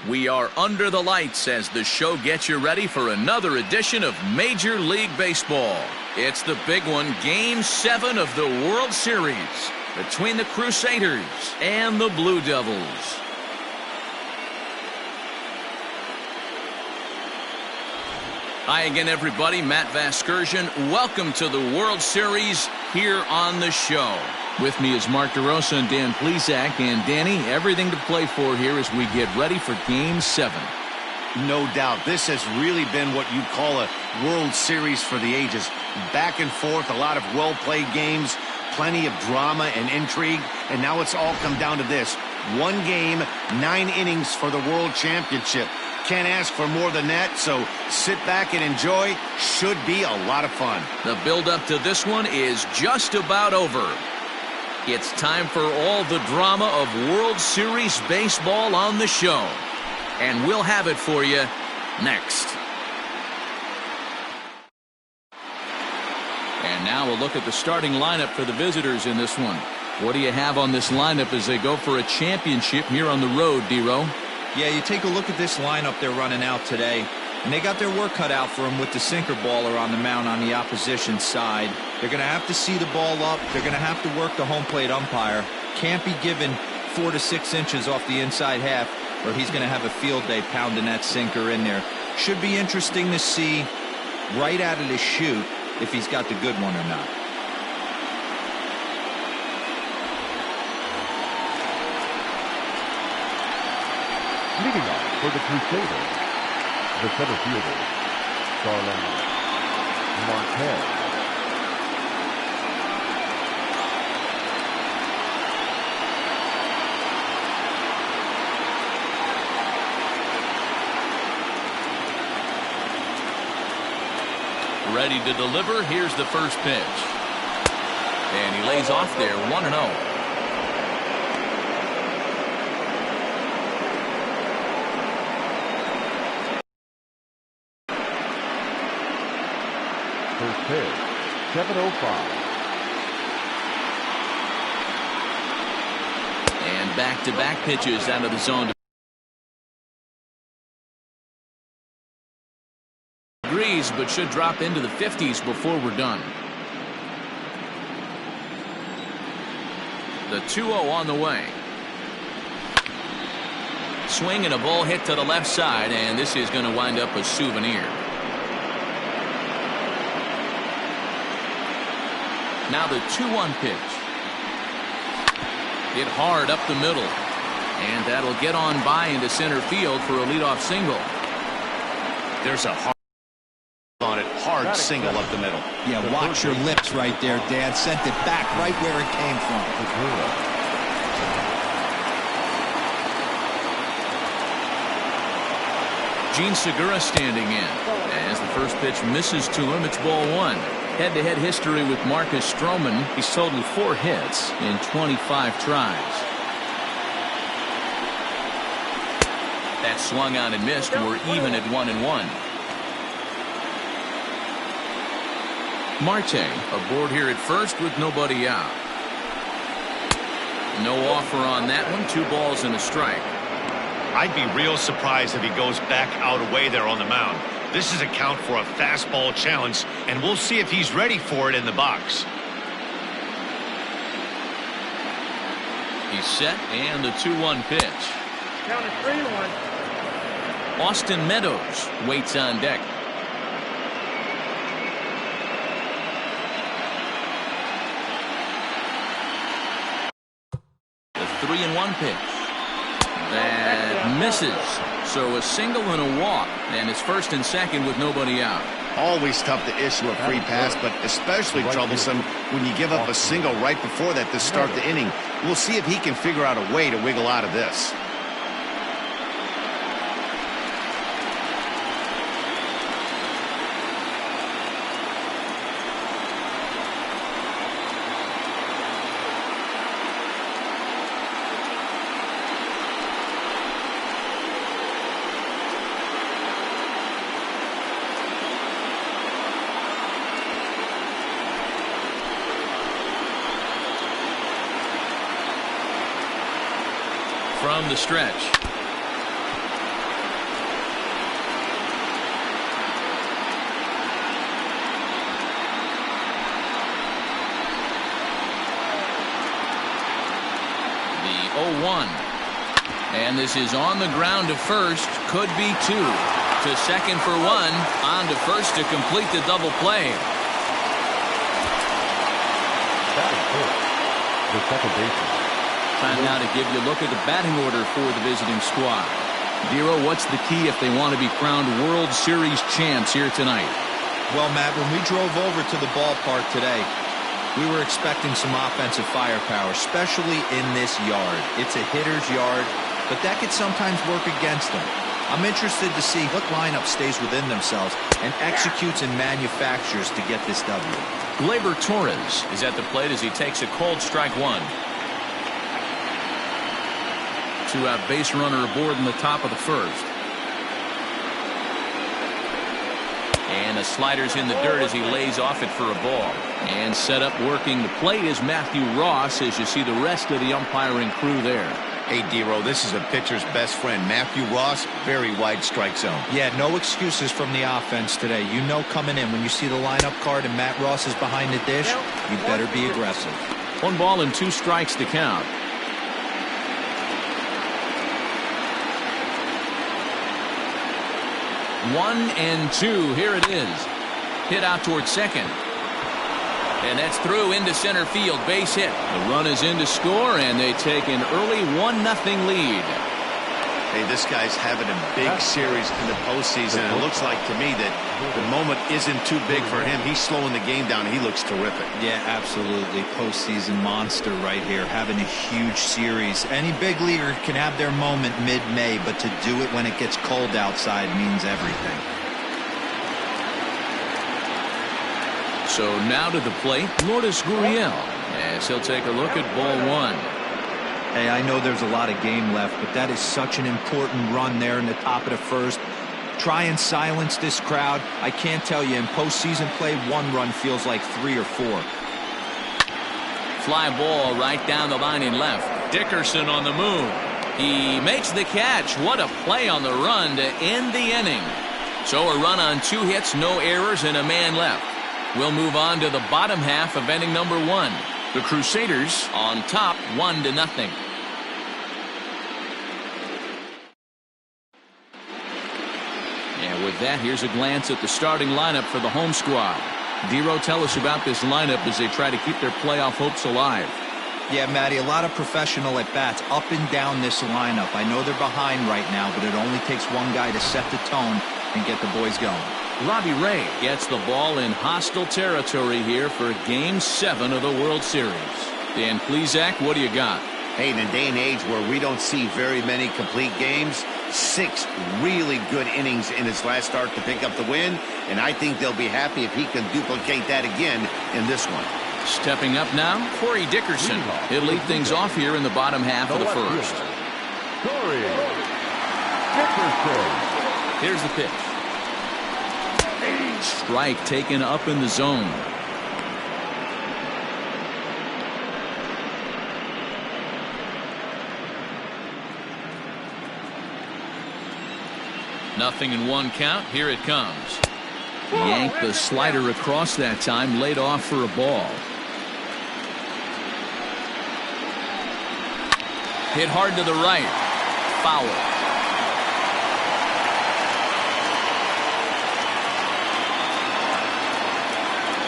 We are under the lights as the show gets you ready for another edition of Major League Baseball. It's the big one, Game 7 of the World Series between the Crusaders and the Blue Devils. Hi again, everybody. Matt Vasgersian. Welcome to the World Series here on the show. With me is Mark DeRosa and Dan Plesac. And Danny, everything to play for here as we get ready for Game 7. No doubt. This has really been what you call a World Series for the ages. Back and forth, a lot of well-played games, plenty of drama and intrigue. And now it's all come down to this. One game, 9 innings for the World Championship. Can't ask for more than that, so sit back and enjoy. Should be a lot of fun. The build-up to this one is just about over. It's time for all the drama of World Series baseball on the show. And we'll have it for you next. And now we'll look at the starting lineup for the visitors in this one. What do you have on this lineup as they go for a championship here on the road, D-Row? Yeah, you take a look at this lineup they're running out today, and they got their work cut out for them with the sinker baller on the mound on the opposition side. They're going to have to see the ball up. They're going to have to work the home plate umpire. Can't be given 4 to 6 inches off the inside half, or he's going to have a field day pounding that sinker in there. Should be interesting to see right out of the chute if he's got the good one or not. Leading off for the Crusaders, the center fielder, Starlin Marquez. Ready to deliver. Here's the first pitch. And he lays off there, 1-0. First pitch, 7:05. And back-to-back pitches out of the zone. Degrees, but should drop into the 50s before we're done. The 2-0 on the way. Swing and a ball hit to the left side, and this is going to wind up a souvenir. Now the 2-1 pitch. Hit hard up the middle. And that'll get on by into center field for a leadoff single. There's a hard single up the middle. Yeah, watch your lips right there, Dan. Sent it back right where it came from. Gene Segura standing in. As the first pitch misses to him, it's ball 1. Head-to-head history with Marcus Stroman. He's totaled 4 hits in 25 tries. That swung on and missed. We're even at 1-1. Marte aboard here at first with nobody out. No offer on that one. 2 balls and a strike. I'd be real surprised if he goes back out away there on the mound. This is a count for a fastball challenge, and we'll see if he's ready for it in the box. He's set, and the 2-1 pitch. Count it 3-1. Austin Meadows waits on deck. The 3-1 pitch. That misses. So a single and a walk, and it's first and second with nobody out. Always tough to issue a free pass, but especially troublesome when you give up a single right before that to start the inning. We'll see if he can figure out a way to wiggle out of this. From the stretch. 0-1. And this is on the ground to first. Could be 2. To second for 1. On to first to complete the double play. The second baseman. Time now to give you a look at the batting order for the visiting squad. Dero, what's the key if they want to be crowned World Series champs here tonight? Well, Matt, when we drove over to the ballpark today, we were expecting some offensive firepower, especially in this yard. It's a hitter's yard, but that could sometimes work against them. I'm interested to see what lineup stays within themselves and executes and manufactures to get this W. Gleyber Torres is at the plate as he takes a cold strike 1. 2-out base runner aboard in the top of the first. And the slider's in the dirt as he lays off it for a ball. And set up working the plate is Matthew Ross as you see the rest of the umpiring crew there. Hey, Dero, this is a pitcher's best friend. Matthew Ross, very wide strike zone. Yeah, no excuses from the offense today. You know coming in when you see the lineup card and Matt Ross is behind the dish, you better be aggressive. 1 ball and 2 strikes to count. One and 2. Here it is. Hit out towards second. And that's through into center field. Base hit. The run is in to score, and they take an early 1-0 lead. Hey, this guy's having a big series in the postseason. It looks like to me that the moment isn't too big for him. He's slowing the game down. He looks terrific. Yeah, absolutely. Postseason monster right here, having a huge series. Any big leaguer can have their moment mid-May, but to do it when it gets cold outside means everything. So now to the plate, Lourdes Gurriel, as he'll take a look at ball 1. Hey, I know there's a lot of game left, but that is such an important run there in the top of the first. Try and silence this crowd. I can't tell you, in postseason play, 1 run feels like 3 or 4. Fly ball right down the line in left. Dickerson on the move. He makes the catch. What a play on the run to end the inning. So a run on 2 hits, no errors, and a man left. We'll move on to the bottom half of inning number 1. The Crusaders on top 1-0. And with that, here's a glance at the starting lineup for the home squad. Dero, tell us about this lineup as they try to keep their playoff hopes alive. Yeah, Matty, a lot of professional at-bats up and down this lineup. I know they're behind right now, but it only takes one guy to set the tone and get the boys going. Robbie Ray gets the ball in hostile territory here for Game 7 of the World Series. Dan Plesac, what do you got? Hey, in a day and age where we don't see very many complete games, 6 really good innings in his last start to pick up the win, and I think they'll be happy if he can duplicate that again in this one. Stepping up now, Corey Dickerson. He'll lead things off here in the bottom half of the first. Corey Dickerson. Here's the pitch. Strike taken up in the zone. Nothing in 1 count. Here it comes. Yanked the slider across that time, laid off for a ball. Hit hard to the right. Foul.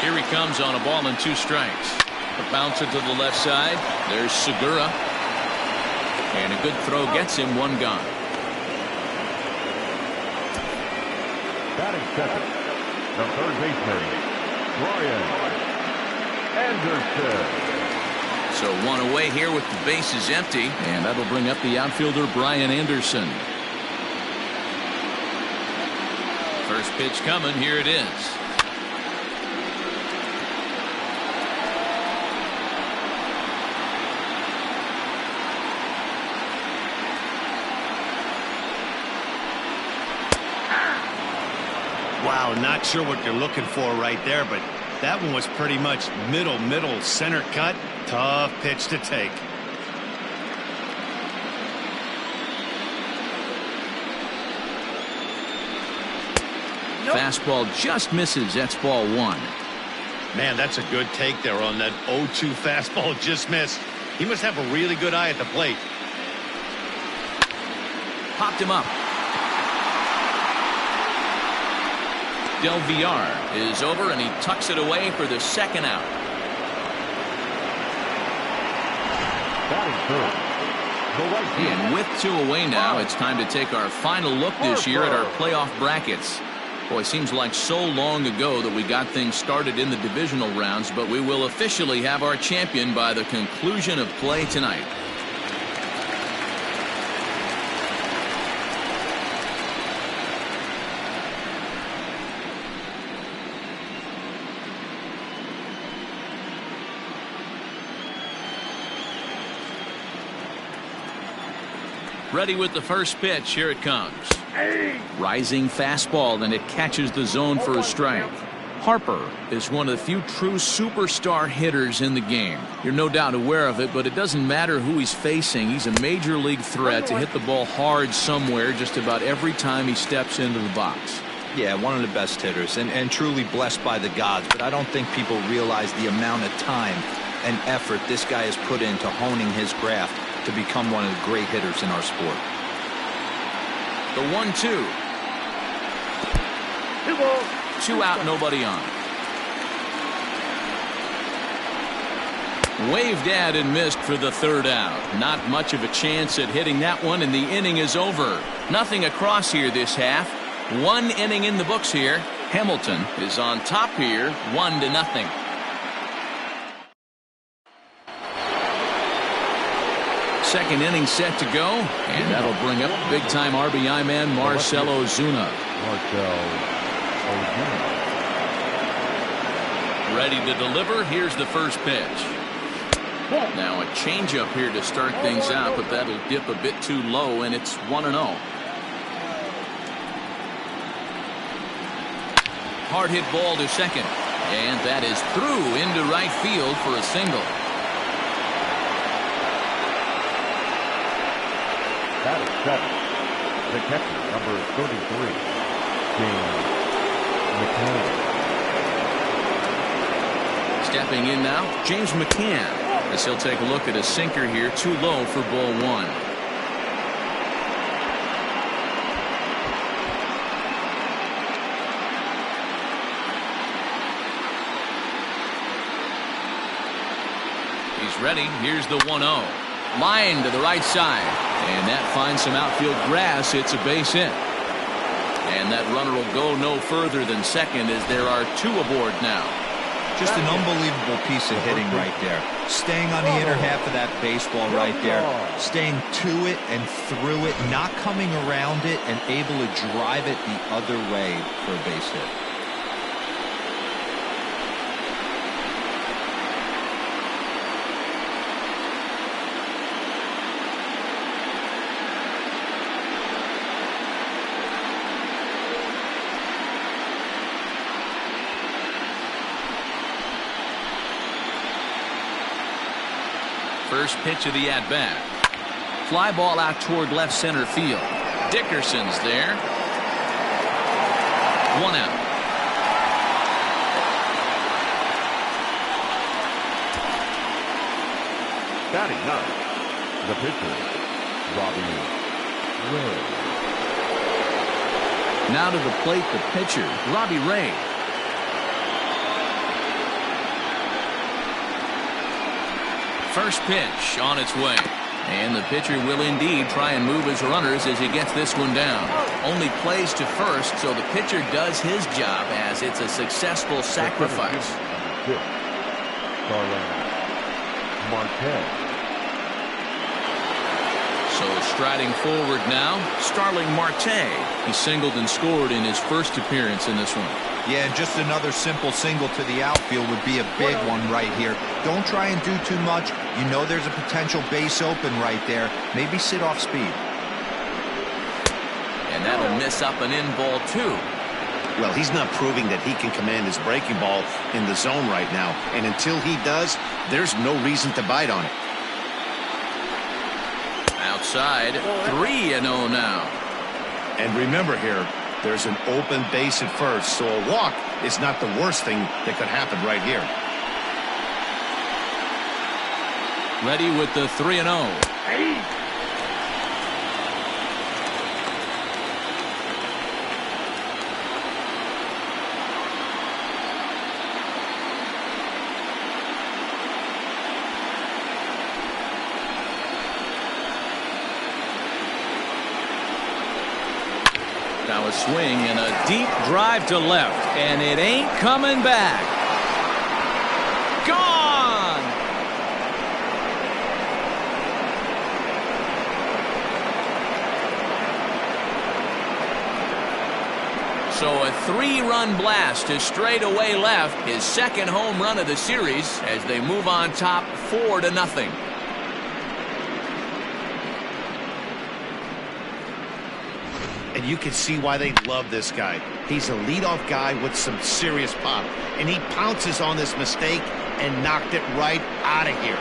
Here he comes on a ball and 2 strikes. A bouncer to the left side. There's Segura. And a good throw gets him 1 gone. Batting second, the third baseman, Brian Anderson. So 1 away here with the bases empty. And that'll bring up the outfielder Brian Anderson. First pitch coming. Here it is. Wow, not sure what you're looking for right there, but that one was pretty much middle, center cut. Tough pitch to take. Nope. Fastball just misses. That's ball 1. Man, that's a good take there on that 0-2 fastball. Just missed. He must have a really good eye at the plate. Popped him up. Del Villar is over, and he tucks it away for the second out. Batting third, the right field. And with 2 away now, it's time to take our final look this year at our playoff brackets. Boy, it seems like so long ago that we got things started in the divisional rounds, but we will officially have our champion by the conclusion of play tonight. Ready with the first pitch. Here it comes. Rising fastball, and it catches the zone for a strike. Harper is one of the few true superstar hitters in the game. You're no doubt aware of it, but it doesn't matter who he's facing. He's a major league threat to hit the ball hard somewhere just about every time he steps into the box. Yeah, one of the best hitters and truly blessed by the gods, but I don't think people realize the amount of time and effort this guy has put into honing his craft to become one of the great hitters in our sport. The 1-2. 2 out, nobody on. Waved at and missed for the third out. Not much of a chance at hitting that one, and the inning is over. Nothing across here this half. 1 inning in the books here. Hamilton is on top here, 1-0. Second inning set to go, and that'll bring up big-time RBI man Marcell Ozuna. Ready to deliver. Here's the first pitch. Now a changeup here to start things out, but that'll dip a bit too low, and it's 1-0. Hard hit ball to second, and that is through into right field for a single. That is 7. The catcher, number 33, James McCann. Stepping in now, James McCann, as he'll take a look at a sinker here, too low for ball 1. He's ready. Here's the 1-0. Line to the right side, and that finds some outfield grass. It's a base hit, and that runner will go no further than second as there are 2 aboard now. Just an unbelievable piece of hitting right there. Staying on the inner half of that baseball right there, staying to it and through it, not coming around it, and able to drive it the other way for a base hit. First pitch of the at-bat. Fly ball out toward left center field. Dickerson's there. 1 out. Batting 9. The pitcher, Robbie Ray. Now to the plate, the pitcher, Robbie Ray. First pitch on its way. And the pitcher will indeed try and move his runners as he gets this one down. Only plays to first, so the pitcher does his job as it's a successful sacrifice. So striding forward now, Starling Marte. He singled and scored in his first appearance in this one. Yeah, just another simple single to the outfield would be a big one right here. Don't try and do too much. You know there's a potential base open right there. Maybe sit off speed. And that'll miss up an in ball 2. Well, he's not proving that he can command his breaking ball in the zone right now. And until he does, there's no reason to bite on it. Outside, 3-0 now. And remember here, there's an open base at first, so a walk is not the worst thing that could happen right here. Ready with the 3-0. Hey. Now a swing and a deep drive to left, and it ain't coming back. Gone! So a 3-run blast to straightaway left, his second home run of the series as they move on top 4-0. And you can see why they love this guy. He's a leadoff guy with some serious pop. And he pounces on this mistake and knocked it right out of here.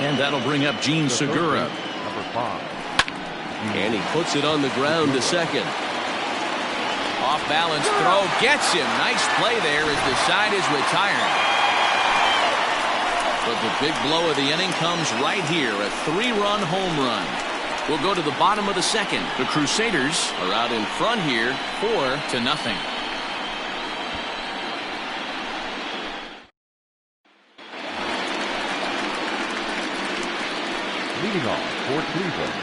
And that'll bring up Gene Segura. Number 5. And he puts it on the ground to second. Off balance throw gets him. Nice play there as the side is retired. But the big blow of the inning comes right here. A 3-run home run. We'll go to the bottom of the second. The Crusaders are out in front here 4-0. Leading off for Cleveland,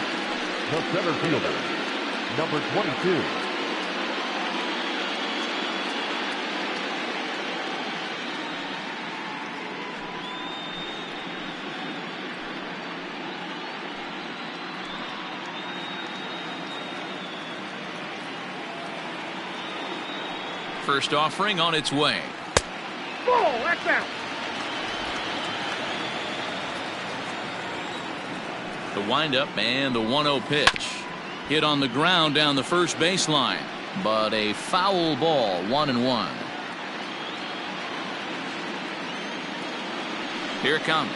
the center fielder, number 22. First offering on its way. Ball, that's out. The windup and the 1-0 pitch. Hit on the ground down the first baseline, but a foul ball, 1-1. Here it comes.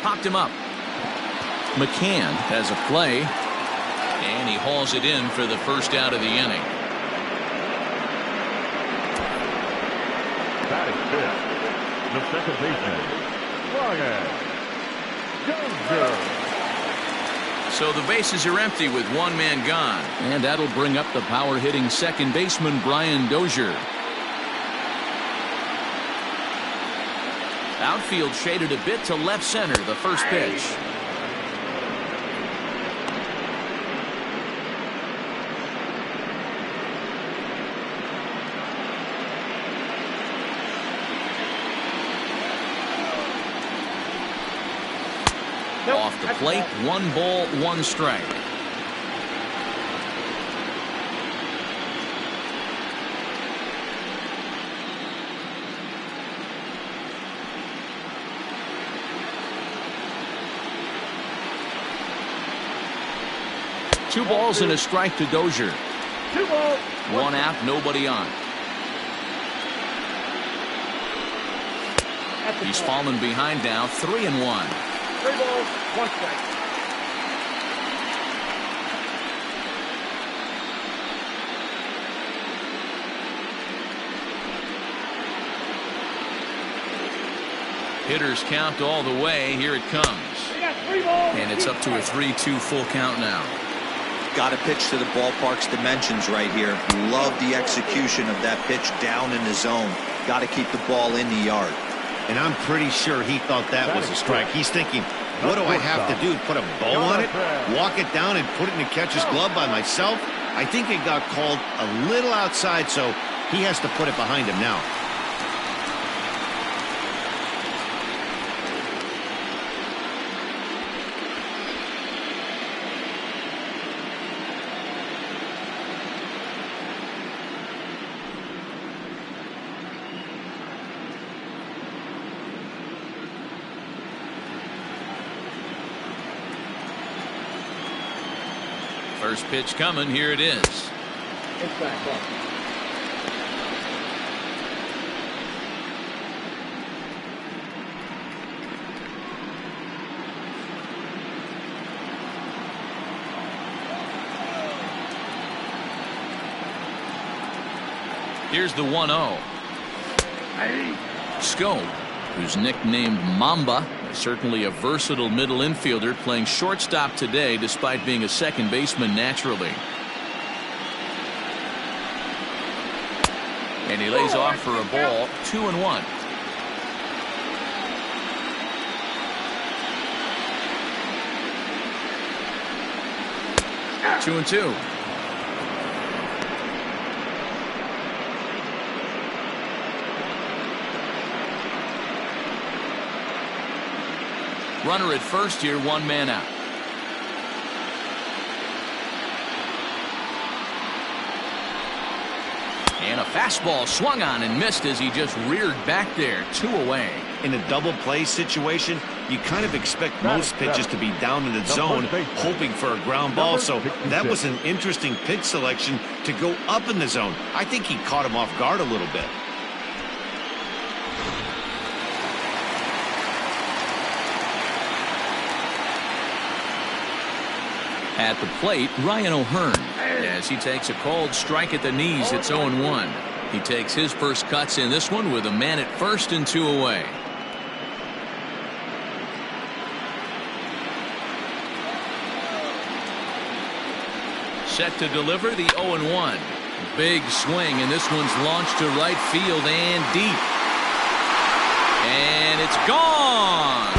Popped him up. McCann has a play, and he hauls it in for the first out of the inning. Batting fifth, the second baseman, Ryan. So the bases are empty with one man gone. And that'll bring up the power hitting second baseman Brian Dozier. Outfield shaded a bit to left center, the first pitch. Nope, Off the that's plate, ball. 1 ball, 1 strike. Two balls and a strike to Dozier. 2 balls. 1 out, nobody on. That's a He's ball. fallen behind now, 3-1. 3 balls, 1 strike. Hitters count all the way. Here it comes. We got 3 balls. And it's up to a 3-2 full count now. Got to pitch to the ballpark's dimensions right here. Love the execution of that pitch down in the zone. Got to keep the ball in the yard. And I'm pretty sure he thought that was a strike. He's thinking, what do I have to do? Put a bow on it? Walk it down and put it in the catcher's glove by myself? I think it got called a little outside, so he has to put it behind him now. First pitch coming. Here it is. It's back up. Here's the 1-0. Scope, who's nicknamed Mamba, certainly a versatile middle infielder, playing shortstop today despite being a second baseman naturally. And he lays off for a ball. 2-1. Two and two. Runner at first here, one man out. And a fastball swung on and missed as he just reared back there. 2 away. In a double play situation, you kind of expect most pitches to be down in the zone, hoping for a ground ball. So that was an interesting pitch selection to go up in the zone. I think he caught him off guard a little bit. At the plate, Ryan O'Hearn, as he takes a cold strike at the knees. It's 0-1. He takes his first cuts in this one with a man at first and 2 away. Set to deliver the 0-1. Big swing, and this one's launched to right field and deep. And it's gone.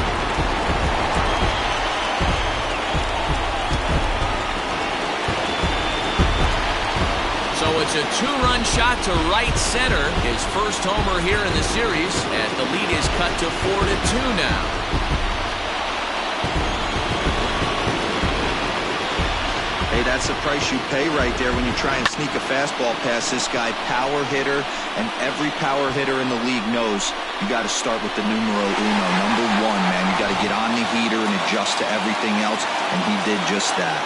So it's a 2-run shot to right center. His first homer here in the series, as the lead is cut to 4-2 now. Hey, that's the price you pay right there when you try and sneak a fastball past this guy. Power hitter, and every power hitter in the league knows you got to start with the numero uno, number 1, man. You got to get on the heater and adjust to everything else, and he did just that.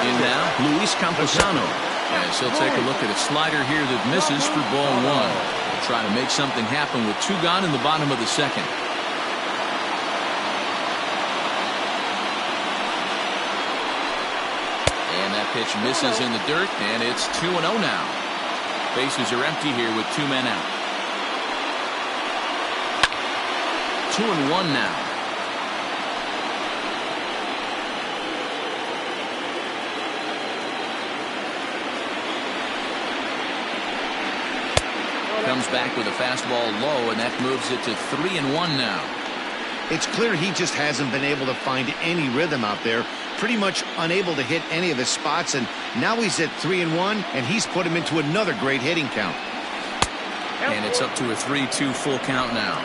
In now, Luis Camposano, as he'll take a look at a slider here that misses for ball 1. He'll try to make something happen with 2 gone in the bottom of the second. And that pitch misses in the dirt, and it's 2-0 now. Bases are empty here with 2 men out. 2-1 now. Comes back with a fastball low, and that moves it to 3-1 now. It's clear he just hasn't been able to find any rhythm out there. Pretty much unable to hit any of his spots, and now he's at 3-1, and he's put him into another great hitting count. And it's up to a 3-2 full count now.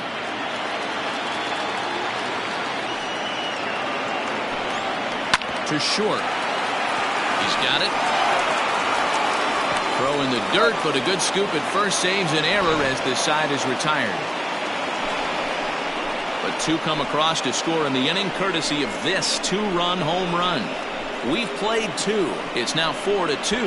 To short. He's got it. Throw in the dirt, but a good scoop at first saves an error as this side is retired. But 2 come across to score in the inning, courtesy of this 2-run home run. We've played 2. It's now 4-2.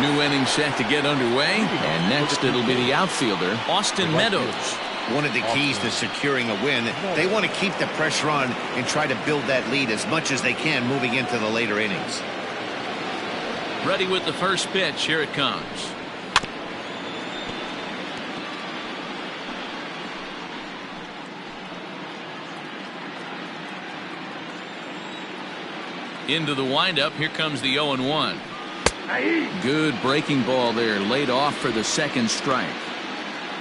New inning set to get underway, and next it'll be the outfielder, Austin Meadows. One of the keys to securing a win, they want to keep the pressure on and try to build that lead as much as they can moving into the later innings. Ready with the first pitch. Here it comes. Into the windup. Here comes the 0-1. Good breaking ball there, laid off for the second strike.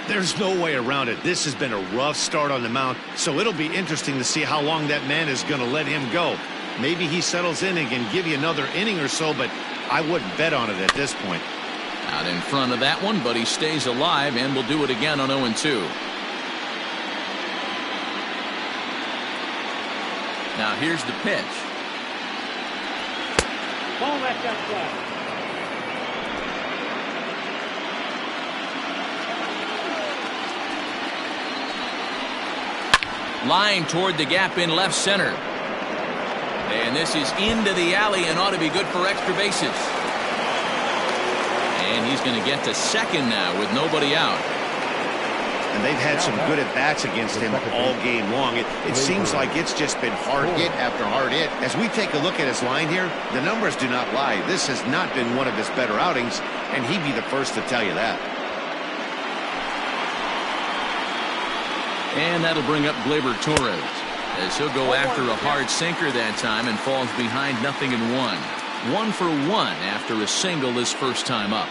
There's no way around it. This has been a rough start on the mound, so it'll be interesting to see how long that man is going to let him go. Maybe he settles in and can give you another inning or so, but I wouldn't bet on it at this point. Out in front of that one, but he stays alive and will do it again on 0-2. Now here's the pitch. Ball left outside. Line toward the gap in left center. And this is into the alley and ought to be good for extra bases. And he's going to get to second now with nobody out. and they've had some good at-bats against him all game long. It seems like it's just been hard hit after hard hit. As we take a look at his line here, the numbers do not lie. This has not been one of his better outings, and he'd be the first to tell you that. And that'll bring up Gleyber Torres, as he'll go after a hard sinker that time and falls behind 0-1. 1 for 1 after a single his first time up.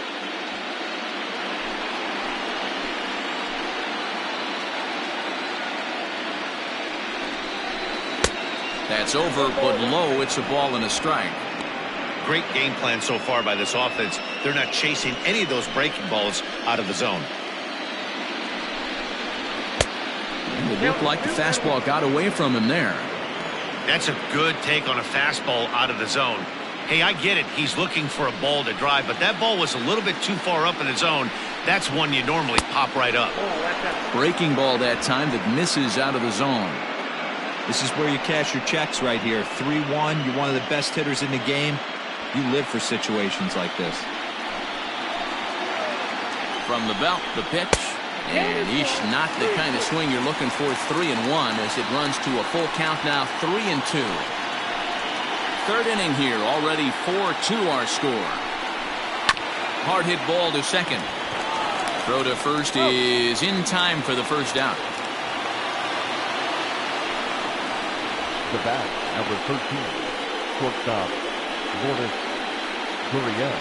That's over, but low. It's a ball and a strike. Great game plan so far by this offense. They're not chasing any of those breaking balls out of the zone. It looked like the fastball got away from him there. That's a good take on a fastball out of the zone. Hey, I get it. He's looking for a ball to drive, but that ball was a little bit too far up in the zone. That's one you normally pop right up. Breaking ball that time that misses out of the zone. This is where you cash your checks right here. 3-1. You're one of the best hitters in the game. You live for situations like this. From the belt, the pitch. And eesh, not the kind of swing you're looking for. 3-1 as it runs to a full count now. 3-2. Third inning here. Already 4-2 our score. Hard hit ball to second. Throw to first is in time for the first out. The bat, number 13, shortstop, Gurriel.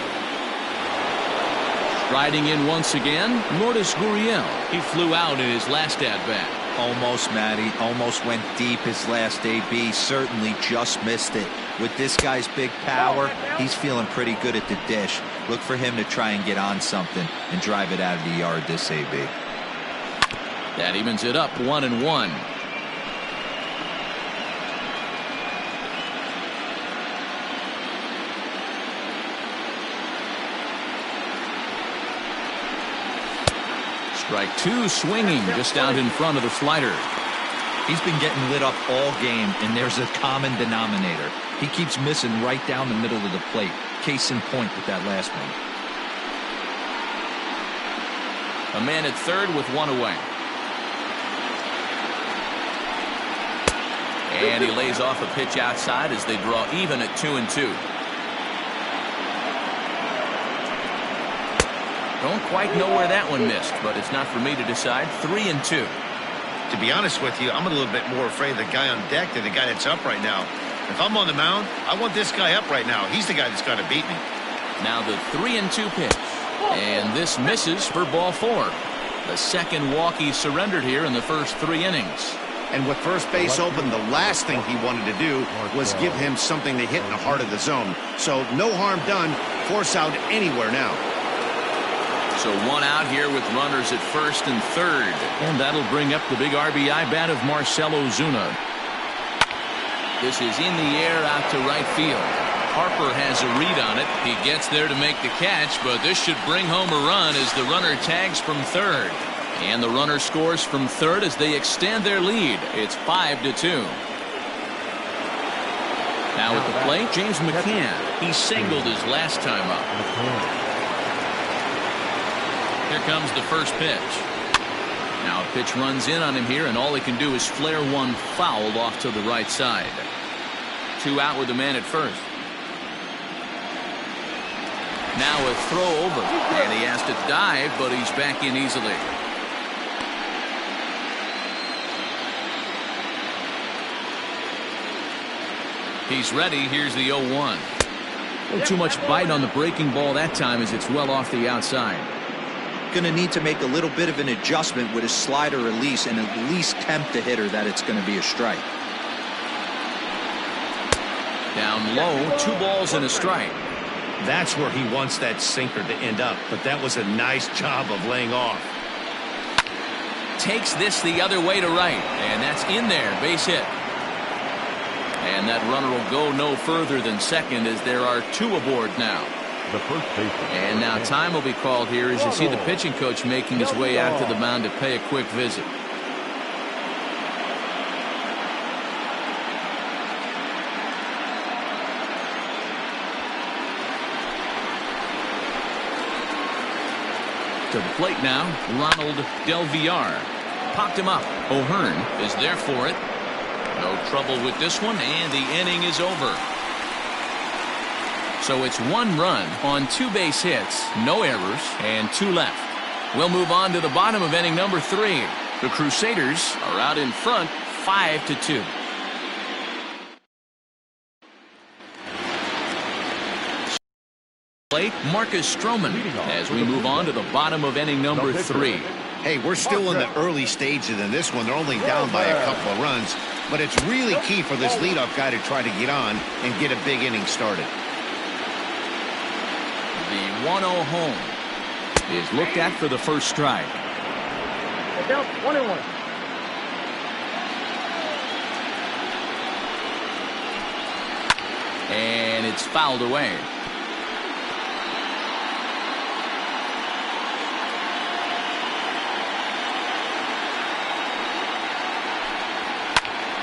Riding in once again, Lourdes Gurriel. He flew out in his last at-bat. Almost, Matty. Almost went deep his last AB. Certainly just missed it. With this guy's big power, he's feeling pretty good at the dish. Look for him to try and get on something and drive it out of the yard this AB. That evens it up 1-1. Strike two, swinging just out in front of the slider. He's been getting lit up all game, and there's a common denominator. He keeps missing right down the middle of the plate. Case in point with that last one. A man at third with one away. And he lays off a pitch outside as they draw even at 2-2. Don't quite know where that one missed, but it's not for me to decide. 3-2. To be honest with you, I'm a little bit more afraid of the guy on deck than the guy that's up right now. If I'm on the mound, I want this guy up right now. He's the guy that's got to beat me. Now the 3-2 pitch. And this misses for ball 4. The second walk he surrendered here in the first 3 innings. And with first base open, the last thing he wanted to do was give him something to hit in the heart of the zone. So no harm done. Force out anywhere now. So one out here with runners at first and third. And that'll bring up the big RBI bat of Marcell Ozuna. This is in the air out to right field. Harper has a read on it. He gets there to make the catch, but this should bring home a run as the runner tags from third. And the runner scores from third as they extend their lead. It's 5-2. Now at the plate, James McCann. He singled his last time up. Here comes the first pitch. Now a pitch runs in on him here, and all he can do is flare one foul off to the right side. 2 out with the man at first. Now a throw over, and he has to dive, but he's back in easily. He's ready. Here's the 0-1. Too much bite on the breaking ball that time as it's well off the outside. Going to need to make a little bit of an adjustment with his slider release and at least tempt the hitter that it's going to be a strike. Down low, 2 balls and a strike. That's where he wants that sinker to end up, but that was a nice job of laying off. Takes this the other way to right, and that's in there, base hit. And that runner will go no further than second as there are 2 aboard now. The first baseman. And now time will be called here as you see the pitching coach making his way out to the mound to pay a quick visit. To the plate now, Ronald Del Villar. Popped him up. O'Hearn is there for it. No trouble with this one, and the inning is over. So it's 1 run on 2 base hits, no errors, and 2 left. We'll move on to the bottom of inning number 3. The Crusaders are out in front, 5-2. Plate, Marcus Stroman, as we move on to the bottom of inning number 3. Hey, we're still in the early stages in this one. They're only down by a couple of runs, but it's really key for this leadoff guy to try to get on and get a big inning started. The 1-0 home is looked at for the first strike. Down 1-1. And it's fouled away.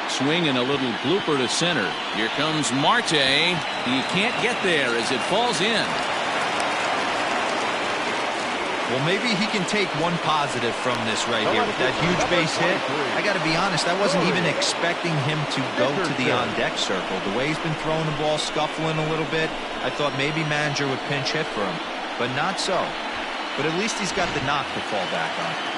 Swing and a little blooper to center. Here comes Marte. He can't get there as it falls in. Well, maybe he can take one positive from this right here with that huge base hit. I got to be honest, I wasn't even expecting him to go to the on-deck circle. The way he's been throwing the ball, scuffling a little bit, I thought maybe manager would pinch hit for him, but not so. But at least he's got the knock to fall back on.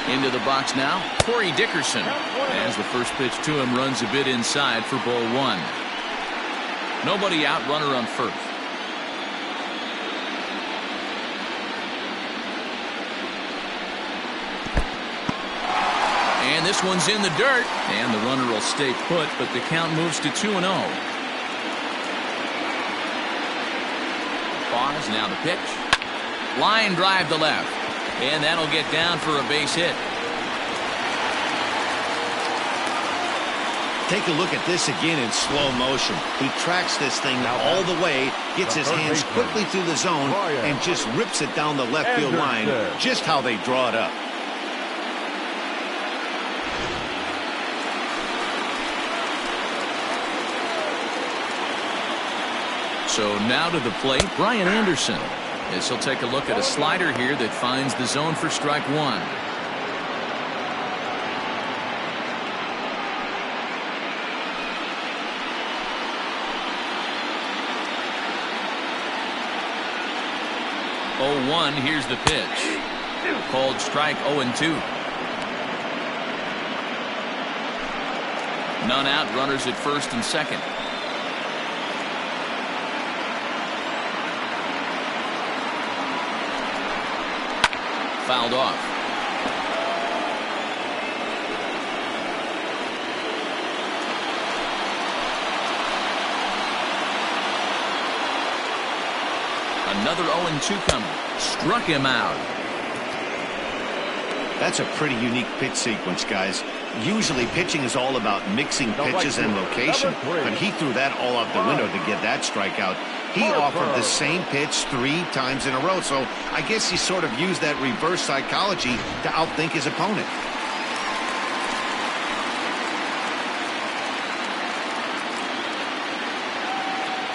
Into the box now, Corey Dickerson. As the first pitch to him runs a bit inside for ball 1. Nobody out, runner on first. And this one's in the dirt. And the runner will stay put, but the count moves to 2-0. Pause, now the pitch. Line drive to left. And that'll get down for a base hit. Take a look at this again in slow motion. He tracks this thing all the way, gets his hands quickly through the zone, and just rips it down the left field line, just how they draw it up. So now to the plate, Brian Anderson. As he'll take a look at a slider here that finds the zone for strike 1. Oh, 1, here's the pitch. Called strike 0-2. None out, runners at first and second. Fouled off. Another 0-2 coming. Struck him out. That's a pretty unique pitch sequence, guys. Usually pitching is all about mixing pitches and location, but he threw that all out the window to get that strikeout. He offered the same pitch 3 times in a row, so I guess he sort of used that reverse psychology to outthink his opponent.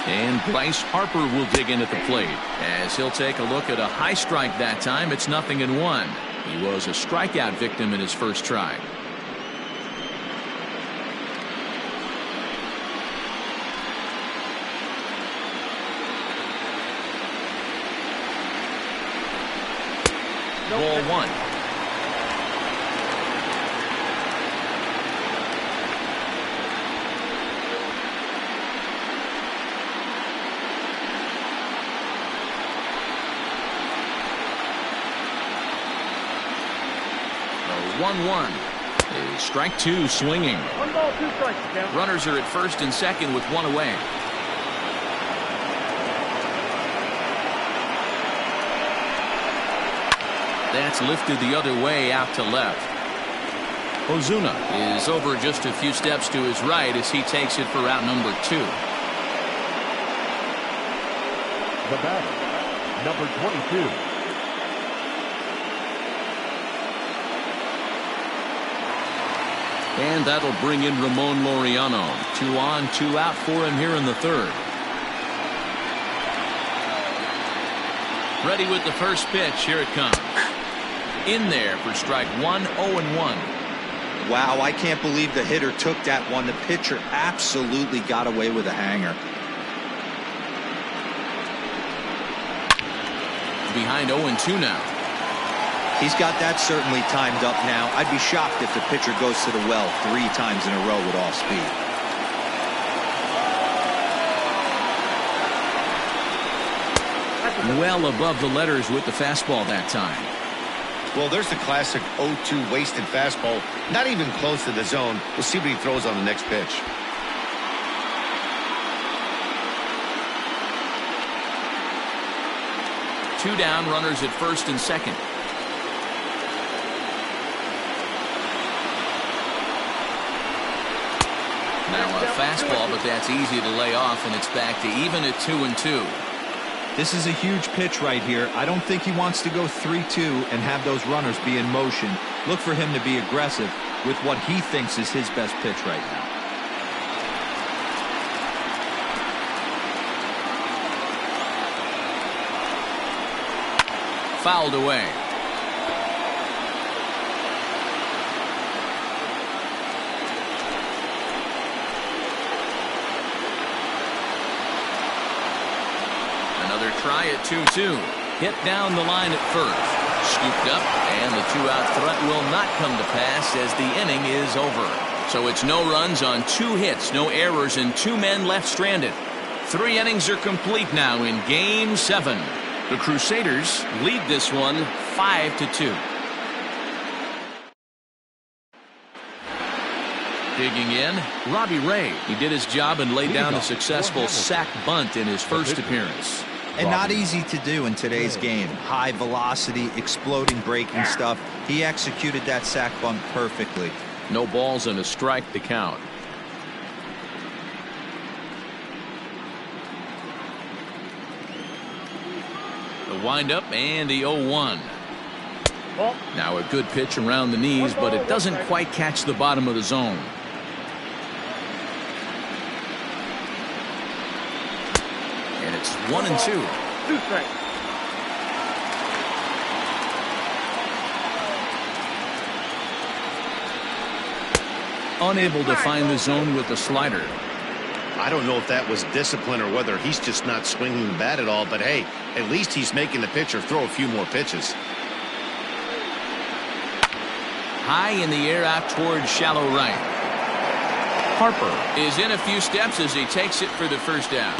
And Bryce Harper will dig in at the plate as he'll take a look at a high strike that time. It's 0-1. He was a strikeout victim in his first try. Ball 1. The 1-1 is strike 2 swinging. 1 ball, 2 strikes. Count. Runners are at first and second with 1 away. That's lifted the other way out to left. Ozuna is over just a few steps to his right as he takes it for route number 2. The batter, number 22. And that'll bring in Ramon Laureano. 2 on, 2 out for him here in the third. Ready with the first pitch. Here it comes. In there for strike one, 0-1. Wow, I can't believe the hitter took that one. The pitcher absolutely got away with a hanger. Behind 0-2 now. He's got that certainly timed up now. I'd be shocked if the pitcher goes to the well 3 times in a row with off speed. Well above the letters with the fastball that time. Well, there's the classic 0-2 wasted fastball. Not even close to the zone. We'll see what he throws on the next pitch. Two down, runners at first and second. Now a fastball, but that's easy to lay off, and it's back to even at 2-2. This is a huge pitch right here. I don't think he wants to go 3-2 and have those runners be in motion. Look for him to be aggressive with what he thinks is his best pitch right now. Fouled away. Another try at 2-2. Hit down the line at first. Scooped up, and the 2-out threat will not come to pass as the inning is over. So it's no runs on 2 hits, no errors, and 2 men left stranded. 3 innings are complete now in Game 7. The Crusaders lead this one 5-2. Digging in, Robbie Ray. He did his job and laid down a successful sac bunt in his first appearance. And not easy to do in today's game. High velocity, exploding breaking stuff. He executed that sac bunt perfectly. No balls and a strike to count. The windup and the 0-1. Now a good pitch around the knees, but it doesn't quite catch the bottom of the zone. And it's 1-2. 2 strikes. Unable to find the zone with the slider. I don't know if that was discipline or whether he's just not swinging the bat at all, but hey, at least he's making the pitcher throw a few more pitches. High in the air out towards shallow right. Harper is in a few steps as he takes it for the first down.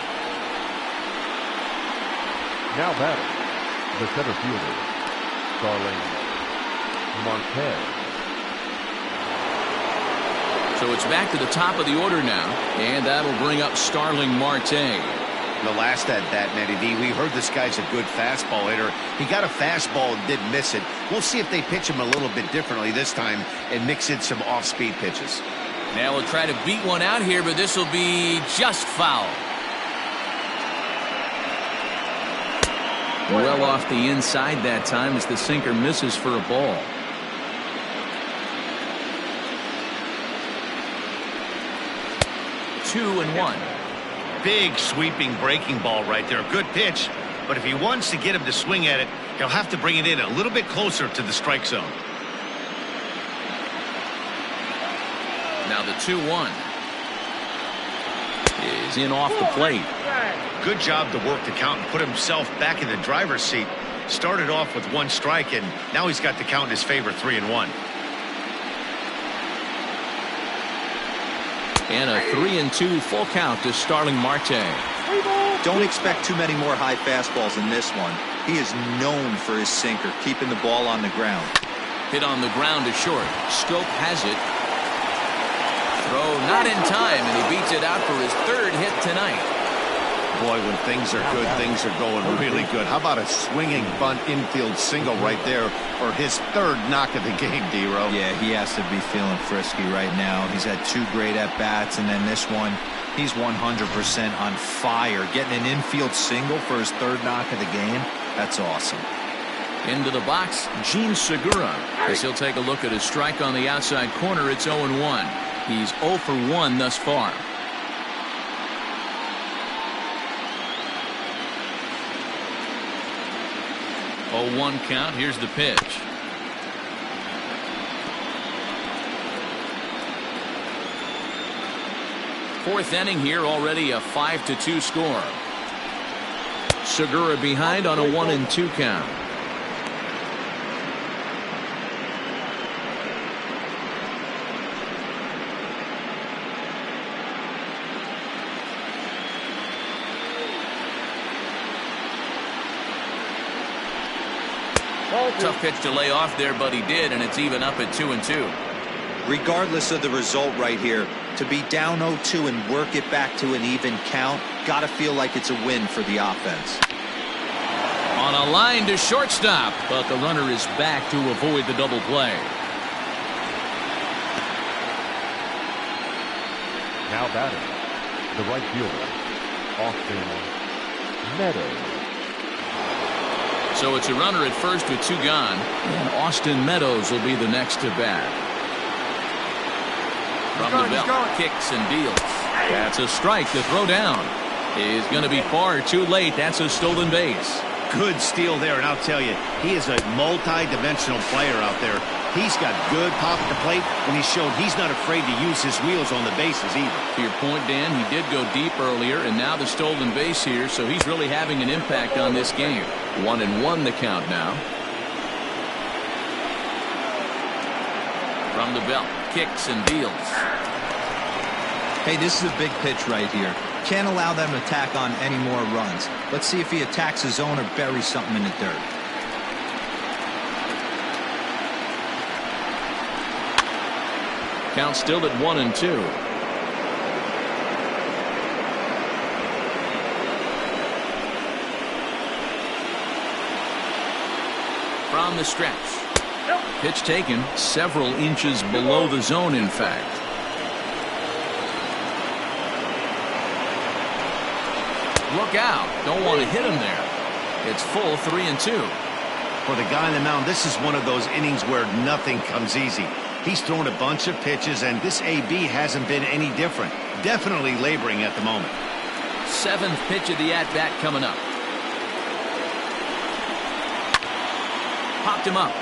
Now batting, the center fielder, Starling Marte. So it's back to the top of the order now, and that'll bring up Starling Marte. The last at bat, Matty D, we heard this guy's a good fastball hitter. He got a fastball and did miss it. We'll see if they pitch him a little bit differently this time and mix in some off-speed pitches. Now we'll try to beat one out here, but this will be just foul. Well off the inside that time as the sinker misses for a ball. Two and 1. Big sweeping breaking ball right there. Good pitch, but if he wants to get him to swing at it, he'll have to bring it in a little bit closer to the strike zone. Now the 2-1 is in off the plate. Good job to work the count and put himself back in the driver's seat. Started off with 1 strike, and now he's got the count in his favor, 3-1. And a 3-2 full count to Starling Marte. Don't expect too many more high fastballs in this one. He is known for his sinker, keeping the ball on the ground. Hit on the ground to short. Scope has it. Throw not in time, and he beats it out for his 3rd hit tonight. Boy, when things are good, things are going really good. How about a swinging bunt infield single right there for his 3rd knock of the game, D-Row? Yeah, he has to be feeling frisky right now. He's had 2 great at-bats, and then this one, he's 100% on fire. Getting an infield single for his 3rd knock of the game, that's awesome. Into the box, Gene Segura, as he'll take a look at his strike on the outside corner. It's 0-1. He's 0 for 1 thus far. 0-1 count. Here's the pitch. Fourth inning here, already a 5-2 score. Segura behind on a 1-2 count. Tough pitch to lay off there, but he did, and it's even up at 2-2. Regardless of the result right here, to be down 0-2 and work it back to an even count, gotta feel like it's a win for the offense. On a line to shortstop, but the runner is back to avoid the double play. Now batting, the right fielder, Austin Meadows. So it's a runner at first with 2 gone, and Austin Meadows will be the next to bat. From the belt, kicks and deals. That's a strike to throw down. He's going to be far too late. That's a stolen base. Good steal there, and I'll tell you, he is a multi-dimensional player out there. He's got good pop at the plate, and he showed he's not afraid to use his wheels on the bases either. To your point, Dan, he did go deep earlier, and now the stolen base here, so he's really having an impact on this game. 1-1 the count now. From the belt, kicks and deals. Hey, this is a big pitch right here. Can't allow them to tack on any more runs. Let's see if he attacks his zone or buries something in the dirt. Count still at 1-2. From the stretch. Pitch taken several inches below the zone, in fact. Look out. Don't want to hit him there. It's full 3-2. For the guy on the mound, this is one of those innings where nothing comes easy. He's thrown a bunch of pitches, and this AB hasn't been any different. Definitely laboring at the moment. 7th pitch of the at-bat coming up. Popped him up.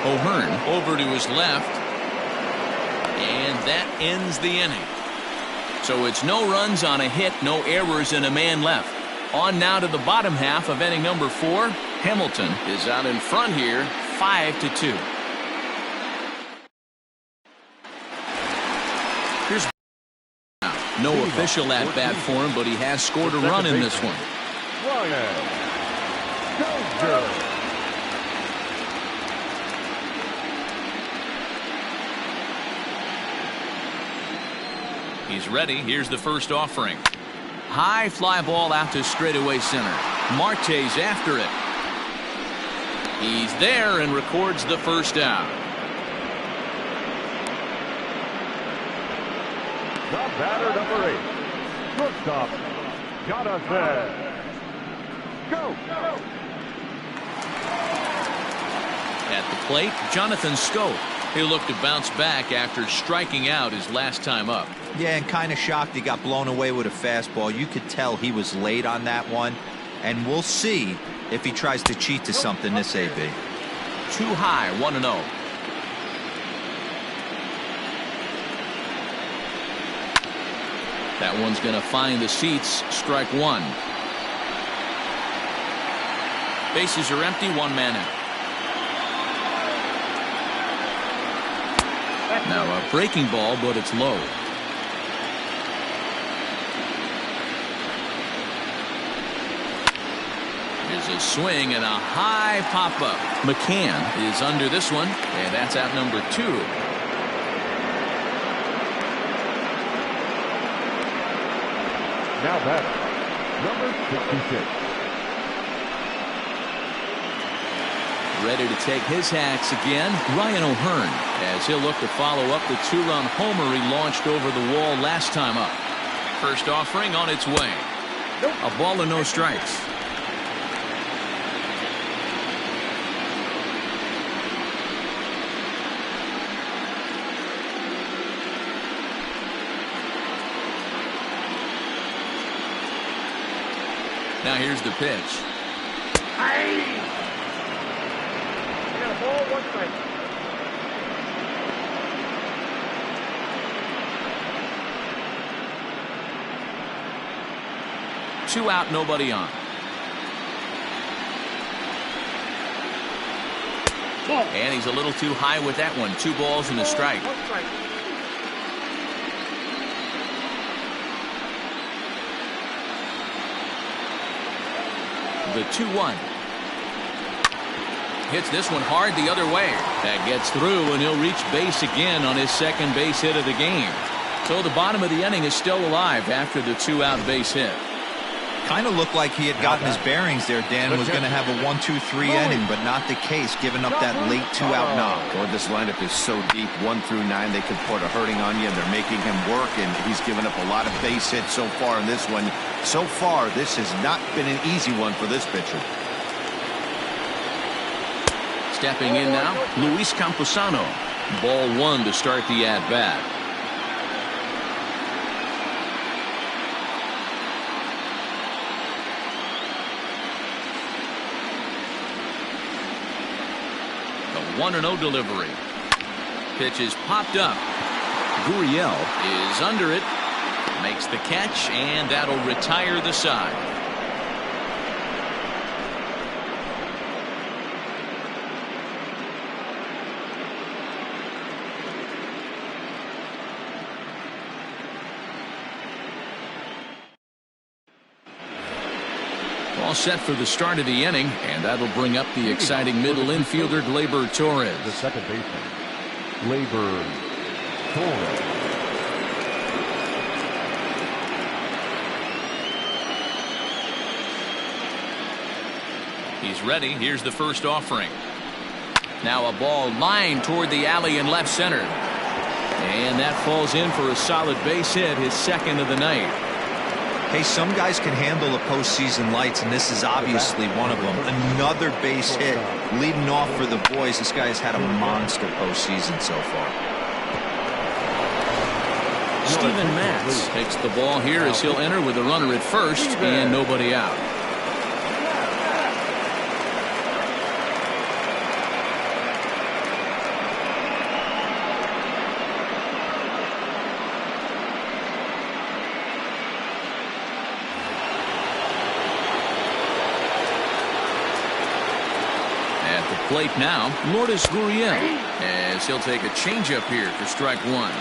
O'Hearn over to his left. And that ends the inning. So it's no runs on a hit, no errors, and a man left. On now to the bottom half of inning number 4. Hamilton is out in front here, 5-2. Here's no official at bat for him, but he has scored a run in this one. He's ready. Here's the first offering. High fly ball out to straightaway center. Marte's after it. He's there and records the first out. The batter, number 8. Shortstop, Jonathan. Go! At the plate, Jonathan Scope. He'll look to bounce back after striking out his last time up. Yeah, and kind of shocked he got blown away with a fastball. You could tell he was late on that one. And we'll see if he tries to cheat to something this AB. Too high, 1-0. That one's going to find the seats. Strike 1. Bases are empty. 1 man out. Now a breaking ball, but it's low. There's a swing and a high pop-up. McCann is under this one, and that's out number 2. Now batter, number 66. Ready to take his hacks again, Ryan O'Hearn, as he'll look to follow up the 2-run homer he launched over the wall last time up. First offering on its way. A ball and no strikes. Now here's the pitch. You got a ball, 1 strike. 2 out, nobody on. And he's a little too high with that one. 2 balls and a strike. 1 strike. The 2-1. Hits this one hard the other way. That gets through, and he'll reach base again on his second base hit of the game. So the bottom of the inning is still alive after the 2-out base hit. Kind of looked like he had gotten his bearings there, Dan. Was going to have a 1-2-3 inning, but not the case, giving up that late 2-out knock. Or this lineup is so deep, 1 through 9, they could put a hurting on you, and they're making him work, and he's given up a lot of base hits so far in this one. So far, this has not been an easy one for this pitcher. Stepping in now, Luis Camposano. Ball 1 to start the at-bat. The 1-0 delivery. Pitch is popped up. Gurriel is under it. Makes the catch, and that'll retire the side. All set for the start of the inning, and that'll bring up the exciting middle infielder Gleyber Torres. The second baseman, Gleyber Torres. He's ready. Here's the first offering. Now a ball lined toward the alley in left center. And that falls in for a solid base hit, his second of the night. Hey, some guys can handle the postseason lights, and this is obviously one of them. Another base hit leading off for the boys. This guy has had a monster postseason so far. Steven Matz takes the ball here as he'll enter with a runner at first and nobody out. Plate now, Lourdes Gurriel, as he'll take a changeup here for strike 1.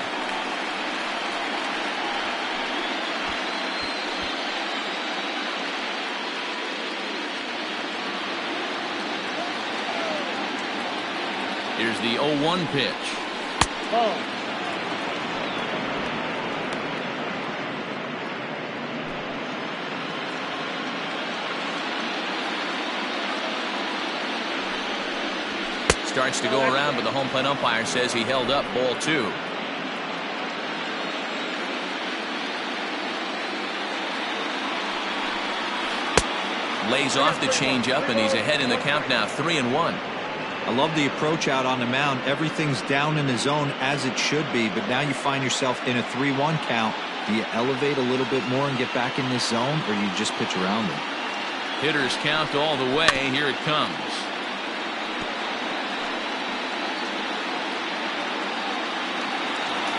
Here's the 0-1 pitch. Ball. Starts to go around, but the home plate umpire says he held up ball 2. Lays off the changeup, and he's ahead in the count now, 3-1. I love the approach out on the mound. Everything's down in the zone as it should be, but now you find yourself in a 3-1 count. Do you elevate a little bit more and get back in this zone, or you just pitch around them? Hitters count all the way. Here it comes.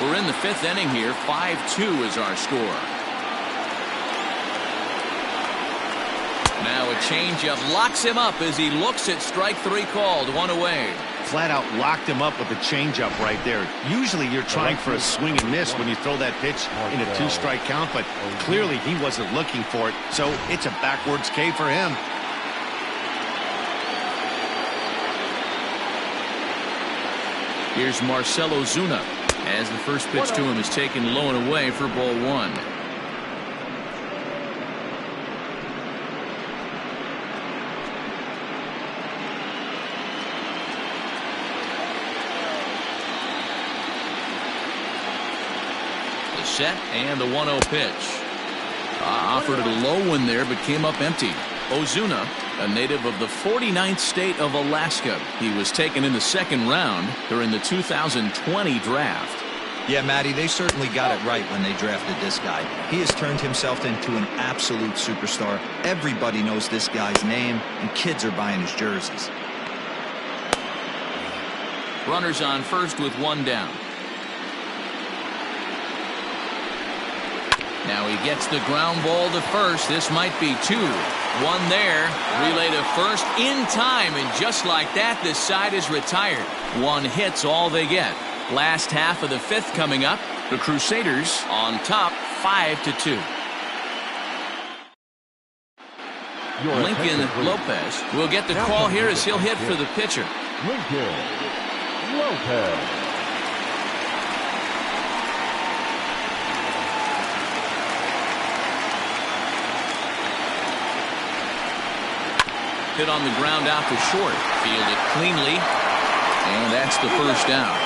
We're in the 5th inning here. 5-2 is our score. Now a changeup locks him up as he looks at strike 3 called. 1 away. Flat out locked him up with a changeup right there. Usually you're trying for a swing and miss when you throw that pitch in a 2-strike count, but clearly he wasn't looking for it, so it's a backwards K for him. Here's Marcell Ozuna, as the first pitch to him is taken low and away for ball 1. The set and the 1-0 pitch. Offered a low one there, but came up empty. Ozuna, a native of the 49th state of Alaska. He was taken in the 2nd round during the 2020 draft. Yeah, Matty, they certainly got it right when they drafted this guy. He has turned himself into an absolute superstar. Everybody knows this guy's name, and kids are buying his jerseys. Runners on first with one down. Now he gets the ground ball to first. This might be two. One there. Relay to first in time, and just like that, this side is retired. One hit's all they get. Last half of the fifth coming up. The Crusaders on top 5-2. Lincoln Lopez will get the call here as he'll hit for the pitcher. Lincoln Lopez. Hit on the ground out to short. Fielded cleanly. And that's the first down.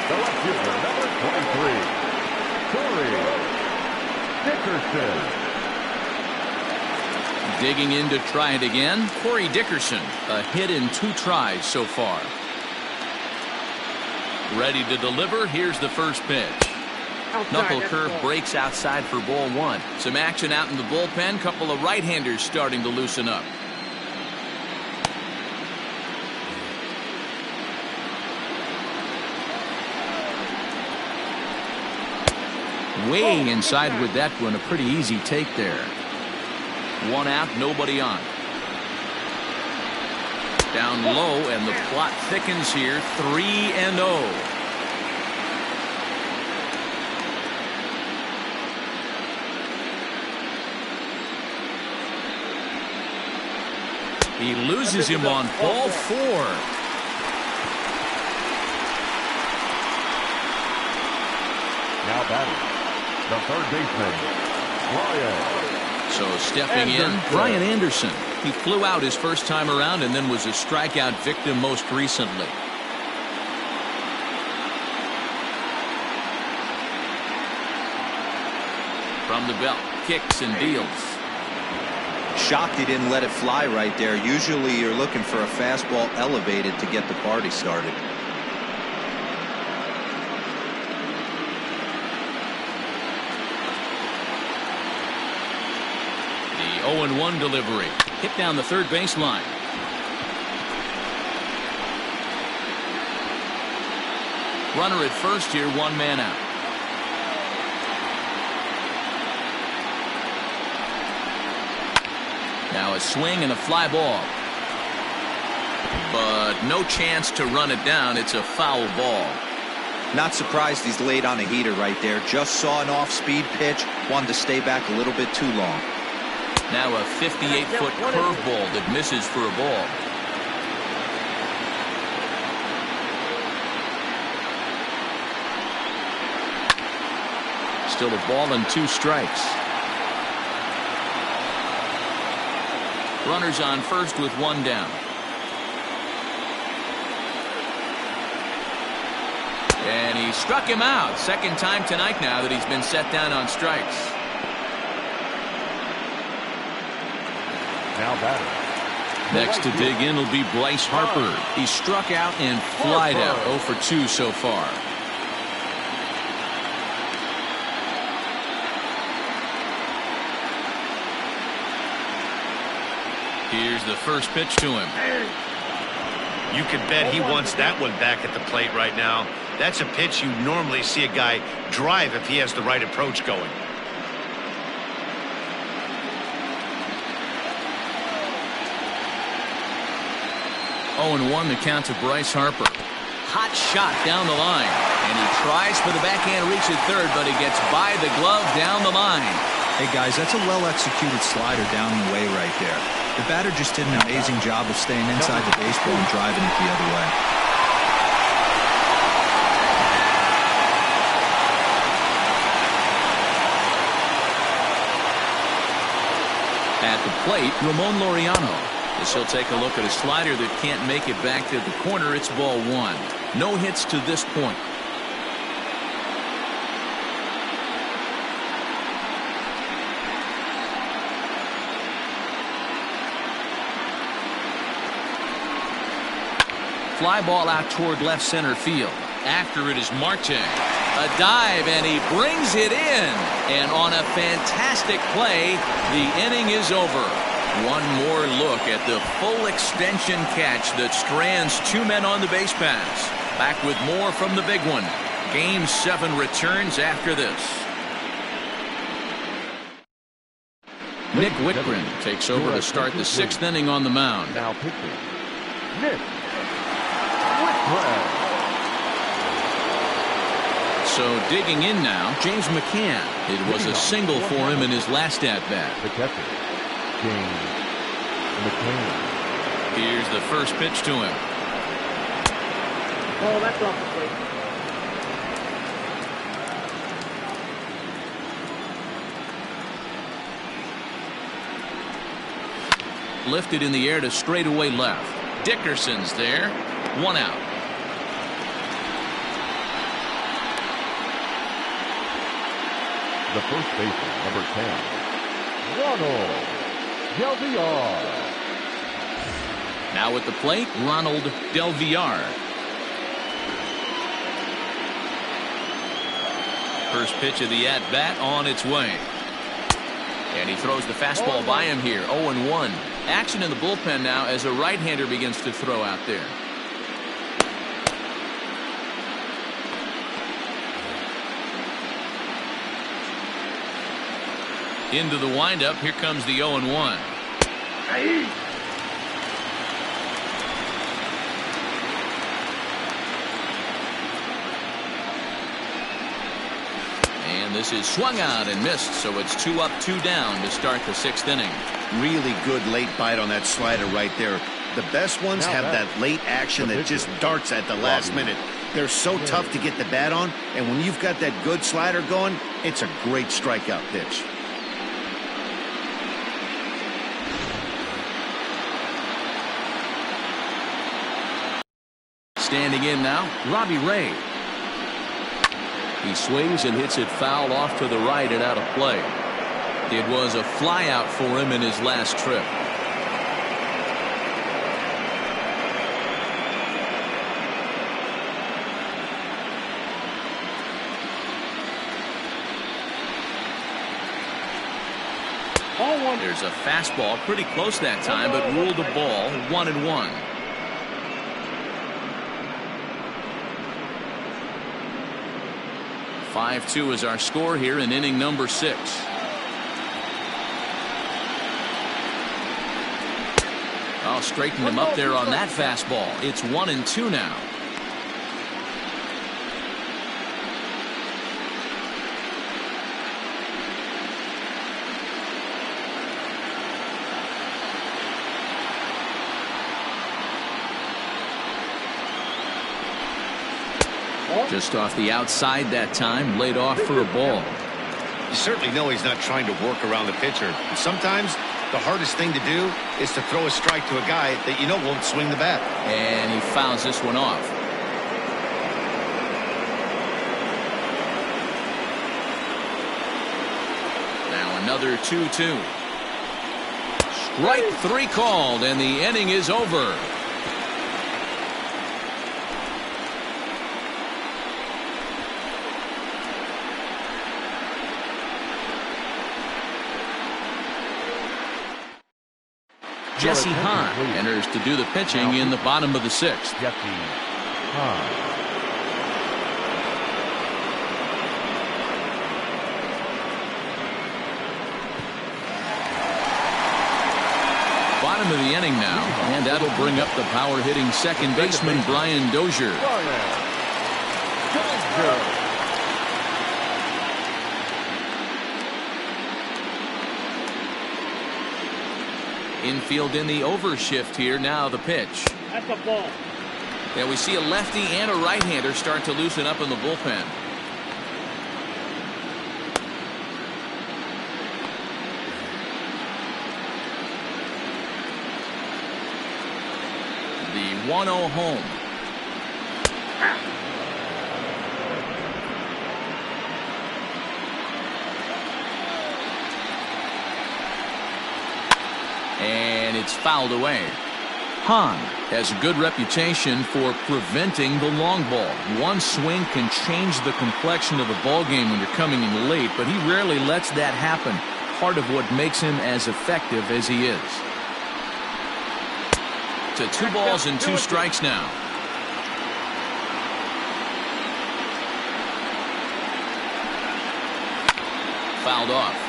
The left fielder, number 23, Corey Dickerson. Digging in to try it again. Corey Dickerson, a hit in 2 tries so far. Ready to deliver. Here's the first pitch. Knuckle curve breaks outside for ball 1. Some action out in the bullpen. Couple of right-handers starting to loosen up. Way inside with that one. A pretty easy take there. One out, nobody on. Down low, and the plot thickens here. 3-0. He loses him on ball 4. Now batting, the third baseman, Brian. So stepping in, Brian Anderson. He flew out his first time around and then was a strikeout victim most recently. From the belt, kicks and deals. Shocked he didn't let it fly right there. Usually you're looking for a fastball elevated to get the party started. The 0-1 delivery. Hit down the third baseline. Runner at first here, 1 man out. Now a swing and a fly ball. But no chance to run it down. It's a foul ball. Not surprised he's laid on a heater right there. Just saw an off-speed pitch. Wanted to stay back a little bit too long. Now a 58-foot curveball that misses for a ball. Still a ball and 2 strikes. Runners on first with 1 down. And he struck him out. Second time tonight now that he's been set down on strikes. Now batting. Next to dig in will be Bryce Harper. He struck out and flied out. 0 for 2 so far. Here's the first pitch to him. You can bet he wants that one back at the plate right now. That's a pitch you normally see a guy drive if he has the right approach going. Oh, and 1 the count to Bryce Harper. Hot shot down the line. And he tries for the backhand reach at third, but he gets by the glove down the line. Hey, guys, that's a well-executed slider down the way right there. The batter just did an amazing job of staying inside the baseball and driving it the other way. At the plate, Ramon Laureano. As he'll take a look at a slider that can't make it back to the corner. It's ball 1. No hits to this point. Fly ball out toward left center field. After it is Marte. A dive, and he brings it in. And on a fantastic play, the inning is over. One more look at the full extension catch that strands 2 men on the base paths. Back with more from the big one. Game 7 returns after this. Nick Whitgren takes over to start the 6th inning on the mound. Now pitching, Nick Whitgren. So digging in now, James McCann. It was a single for him in his last at-bat. The catcher, James McCann. Here's the first pitch to him. Oh, that's off the plate. Lifted in the air to straightaway left. Dickerson's there. 1 out. The first baseman, number 10, Ronald Del Villar. Now at the plate, Ronald Del Villar. First pitch of the at-bat on its way. And he throws the fastball by him here. 0-1. Action in the bullpen now as a right-hander begins to throw out there. Into the windup. Here comes the 0-1. And this is swung out and missed, so it's 2 up, 2 down to start the 6th inning. Really good late bite on that slider right there. The best ones have that late action that just darts at the last minute. They're so tough to get the bat on, and when you've got that good slider going, it's a great strikeout pitch. Standing in now, Robbie Ray. He swings and hits it foul off to the right and out of play. It was a fly out for him in his last trip. There's a fastball pretty close that time, but ruled a ball. 1-1. (5-2) is our score here in inning number 6. I'll straighten him up there on that fastball. It's 1-2 now. Just off the outside that time, laid off for a ball. You certainly know he's not trying to work around the pitcher. And sometimes the hardest thing to do is to throw a strike to a guy that you know won't swing the bat. And he fouls this one off. Now another 2-2. Strike 3 called, and the inning is over. Jesse Hahn enters to do the pitching in the bottom of the 6th. Jesse Hahn. Bottom of the inning now, and that'll bring up the power hitting second baseman Brian Dozier. Infield in the overshift here. Now the pitch. That's a ball. Yeah, we see a lefty and a right-hander start to loosen up in the bullpen. The 1-0 home. And it's fouled away. Hahn has a good reputation for preventing the long ball. One swing can change the complexion of the ball game when you're coming in late, but he rarely lets that happen. Part of what makes him as effective as he is. To 2 balls and 2 strikes now. Fouled off.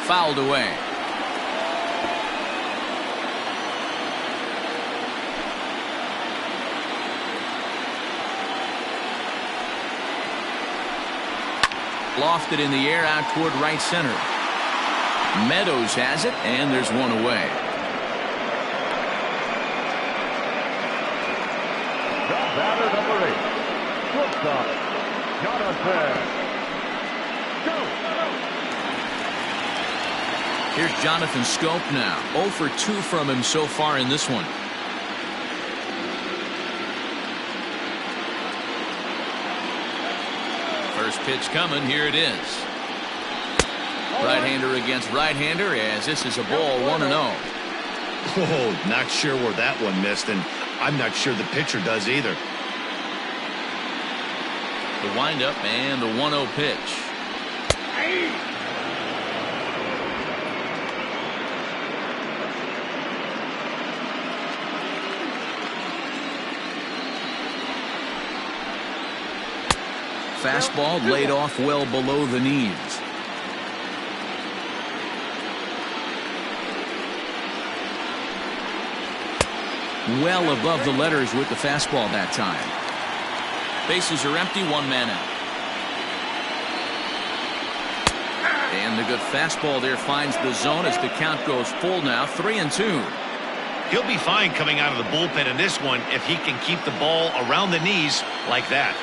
Fouled away. Lofted in the air out toward right center. Meadows has it, and there's one away. The batter, number 8. Shortstop, Jonathan. Here's Jonathan Scope now. 0 for 2 from him so far in this one. First pitch coming. Here it is. Right-hander against right-hander, as this is a ball 1-0. Oh, not sure where that one missed, and I'm not sure the pitcher does either. The windup and the 1-0 pitch. Fastball laid off well below the knees. Well above the letters with the fastball that time. Bases are empty, 1 man out. And the good fastball there finds the zone as the count goes full now, 3-2. He'll be fine coming out of the bullpen in this one if he can keep the ball around the knees like that.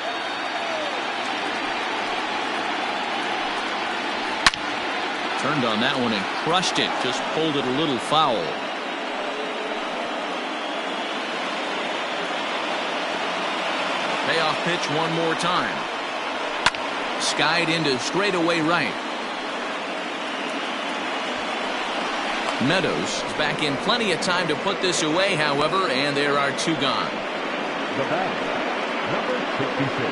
Turned on that one and crushed it. Just pulled it a little foul. Payoff pitch one more time. Skied into straightaway right. Meadows is back in plenty of time to put this away, however, and there are 2 gone. The batter, number 66.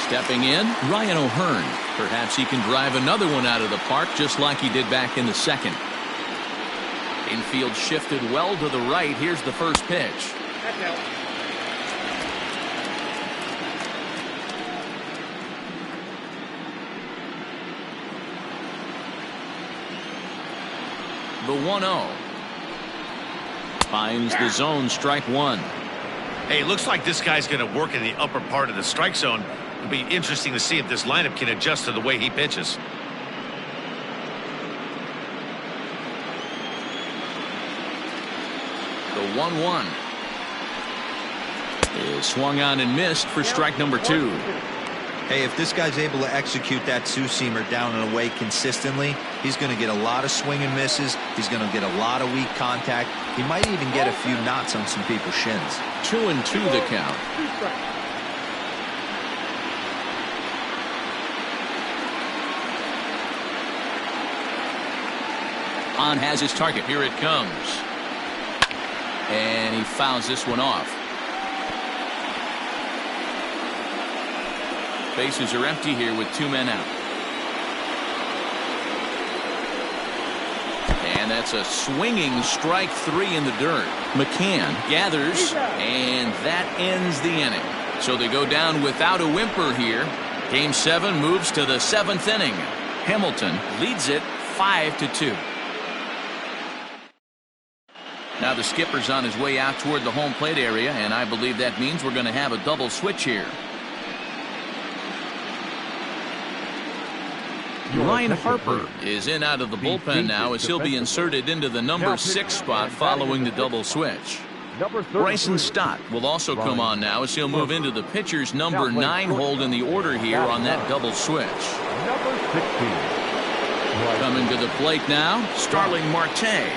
Stepping in, Ryan O'Hearn. Perhaps he can drive another one out of the park just like he did back in the second. Infield shifted well to the right. Here's the first pitch. That's out. The 1-0. Finds the zone, strike 1. Hey, looks like this guy's going to work in the upper part of the strike zone. It'll be interesting to see if this lineup can adjust to the way he pitches. The 1-1 is swung on and missed for strike number 2. Hey, if this guy's able to execute that 2-seamer down and away consistently, he's going to get a lot of swing and misses. He's going to get a lot of weak contact. He might even get a few knots on some people's shins. 2-2 the count. Hahn has his target. Here it comes. And he fouls this one off. Bases are empty here with 2 men out. And that's a swinging strike 3 in the dirt. McCann gathers, and that ends the inning. So they go down without a whimper here. Game 7 moves to the 7th inning. Hamilton leads it 5-2. Now the skipper's on his way out toward the home plate area, and I believe that means we're going to have a double switch here. Ryan Rrpl is in out of the bullpen now as he'll be inserted into the number 6 spot following the double switch. Bryson Stott will also come on now as he'll move into the pitcher's number 9 hold in the order here on that double switch. Number 16. Coming to the plate now, Starling Marte.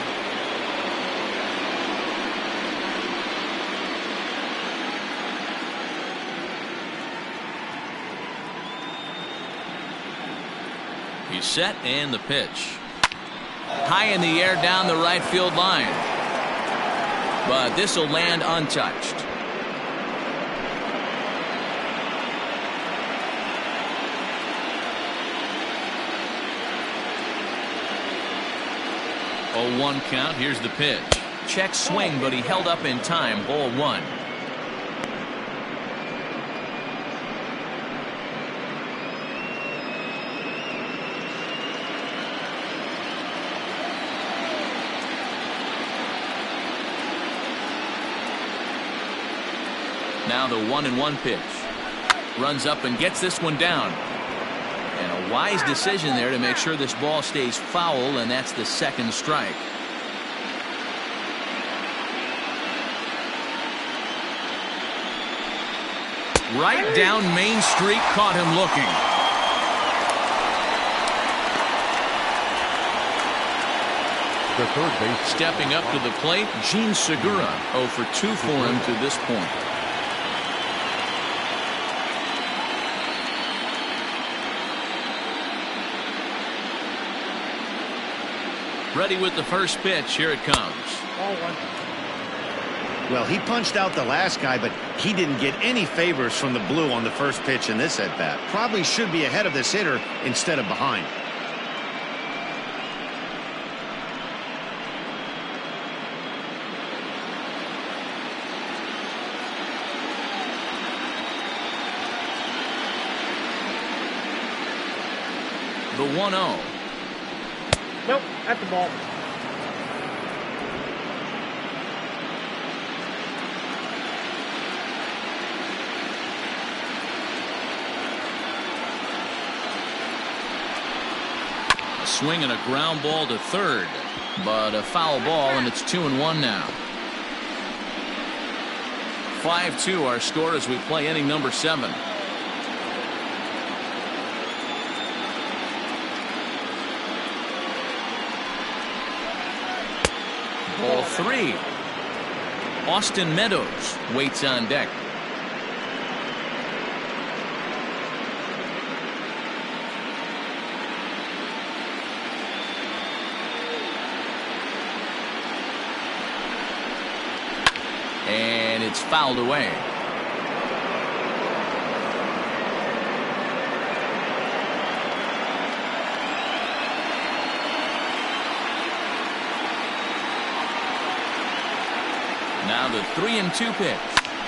He's set and the pitch. High in the air down the right field line. But this will land untouched. Oh, 1 count. Here's the pitch. Check swing, but he held up in time. Ball 1. Now the 1-1 pitch. Runs up and gets this one down. And a wise decision there to make sure this ball stays foul, and that's the second strike. Right down Main Street, caught him looking. The third base. Stepping up to the plate, Gene Segura. 0 for 2 for him to this point. Ready with the first pitch. Here it comes. Ball 1. Well, he punched out the last guy, but he didn't get any favors from the blue on the first pitch in this at-bat. Probably should be ahead of this hitter instead of behind. The 1-0. Nope, at the ball. A swing and a ground ball to third, but a foul ball, and it's 2-1 now. 5-2 our score as we play inning number 7. Ball 3. Austin Meadows waits on deck. And it's fouled away. Now the 3-2 pitch.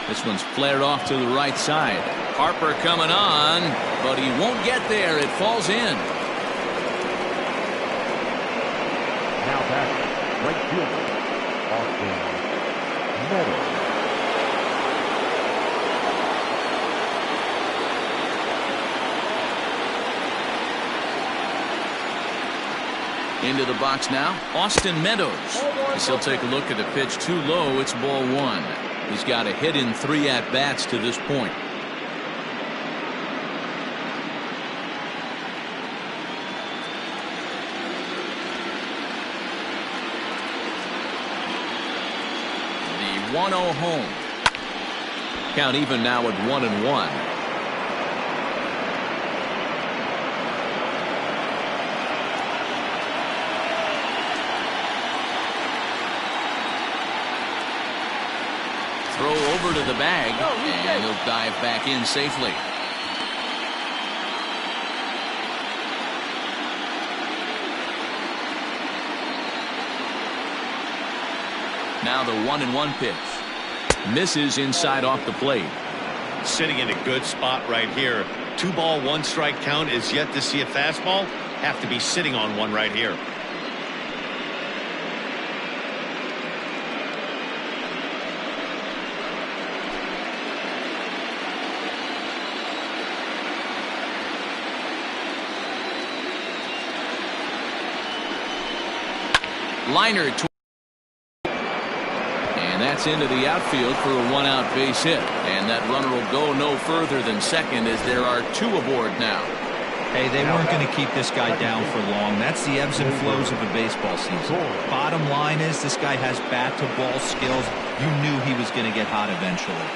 This one's flared off to the right side. Harper coming on, but he won't get there. It falls in. Now back, right fielder, Austin Meadows. Into the box now, Austin Meadows. As he'll take a look at the pitch too low. It's ball 1. He's got a hit in 3 at-bats to this point. The 1-0 home. Count even now at 1-1. Throw over to the bag, and he'll dive back in safely. Now the 1-1 pitch. Misses inside off the plate. Sitting in a good spot right here. 2-ball, 1-strike count is yet to see a fastball. Have to be sitting on one right here. Liner, and that's into the outfield for a 1-out base hit, and that runner will go no further than second as there are 2 aboard now. Hey, they weren't going to keep this guy down for long. That's the ebbs and flows of a baseball season. Bottom line is this guy has bat to ball skills. You knew he was going to get hot eventually.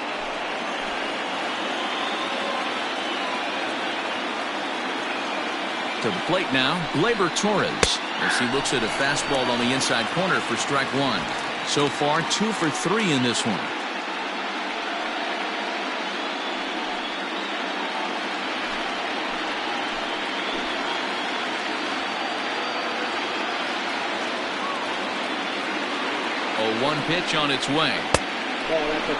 To the plate now, Gleyber Torres, as he looks at a fastball on the inside corner for strike one. So far, 2 for 3 in this one. Oh, 1 pitch on its way. That's a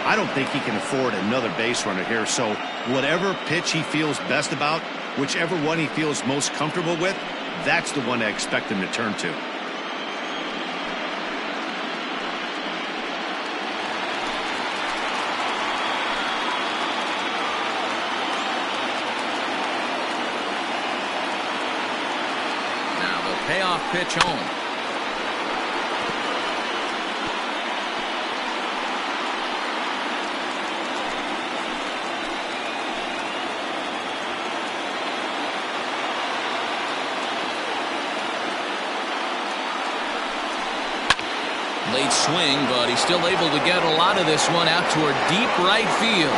I don't think he can afford another base runner here, so whatever pitch he feels best about, whichever one he feels most comfortable with, that's the one I expect him to turn to. Now the payoff pitch home. Late swing, but he's still able to get a lot of this one out toward deep right field.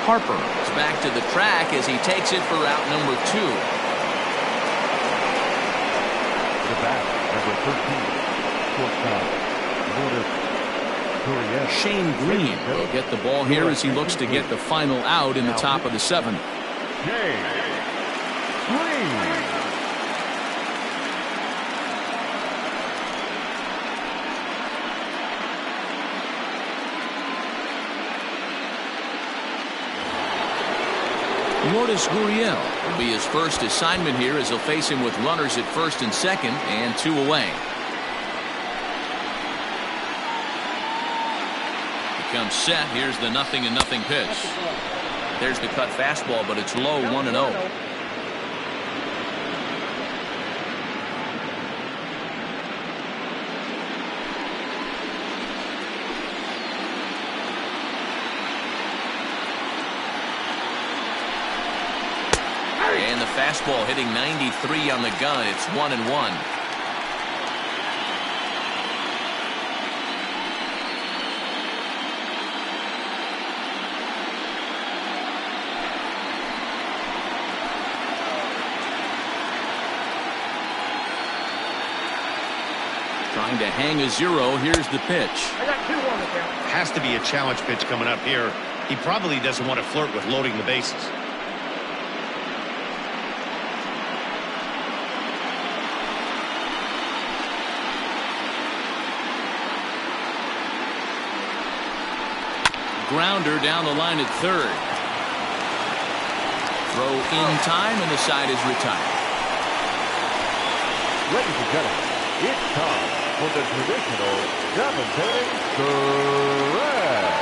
Harper is back to the track as he takes it for out number 2. The bat, number 13, shortstop, Shane Green will get the ball here as he looks to get the final out in the top of the 7th. Shane Green. Gurriel will be his first assignment here as he'll face him with runners at first and second and 2 away. He comes set. Here's the 0-0 pitch. There's the cut fastball, but it's low, 1-0. And the fastball hitting 93 on the gun. It's 1-1. Trying to hang a 0. Here's the pitch. I got 2 on the count. Has to be a challenge pitch coming up here. He probably doesn't want to flirt with loading the bases. Grounder down the line at third. Throw in time, and the side is retired. Ladies and gentlemen, it's time for the traditional devastating threat.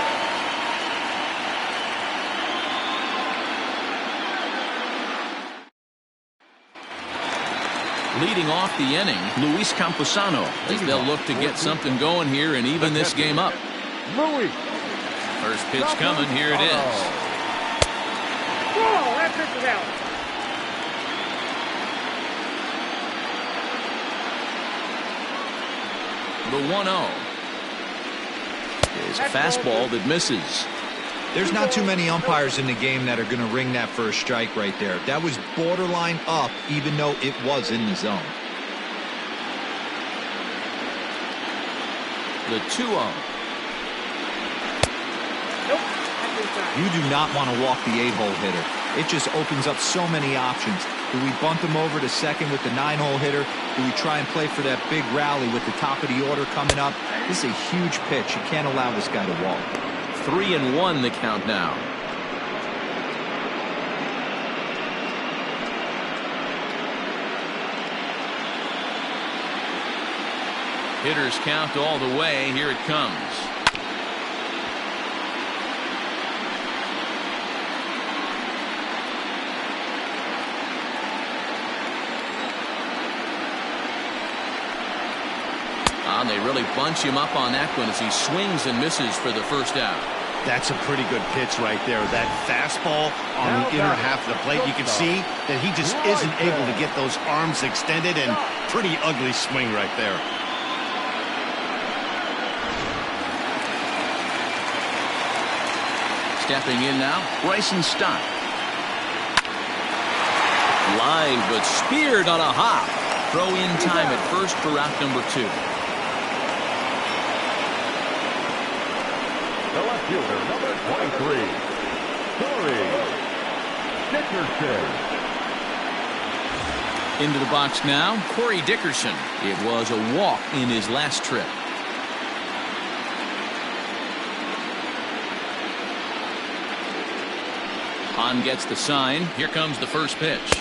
Leading off the inning, Luis Camposano, as they'll look to get something going here and even this game up. Luis. First pitch coming. Here it is. Whoa, that pitch is out. The 1-0 is a fastball that misses. There's not too many umpires in the game that are going to ring that for a strike right there. That was borderline up, even though it was in the zone. The 2-0. You do not want to walk the 8-hole hitter. It just opens up so many options. Do we bunt him over to second with the 9-hole hitter? Do we try and play for that big rally with the top of the order coming up? This is a huge pitch. You can't allow this guy to walk. 3-1 the count now. Hitters count all the way. Here it comes. They really bunch him up on that one as he swings and misses for the first out. That's a pretty good pitch right there. That fastball on the inner half of the plate. You can see that he just isn't able to get those arms extended, and pretty ugly swing right there. Stepping in now, Bryson Stott. Line, but speared on a hop. Throw in time at first for out number 2. The left fielder, number 23, Corey Dickerson. Into the box now, Corey Dickerson. It was a walk in his last trip. Hahn gets the sign. Here comes the first pitch.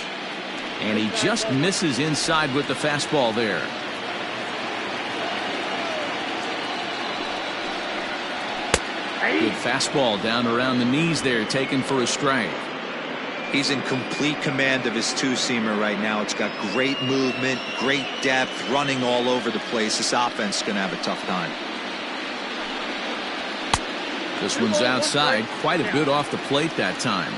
And he just misses inside with the fastball there. Good fastball down around the knees there, taken for a strike. He's in complete command of his two-seamer right now. It's got great movement, great depth, running all over the place. This offense is going to have a tough time. This one's outside, quite a bit off the plate that time.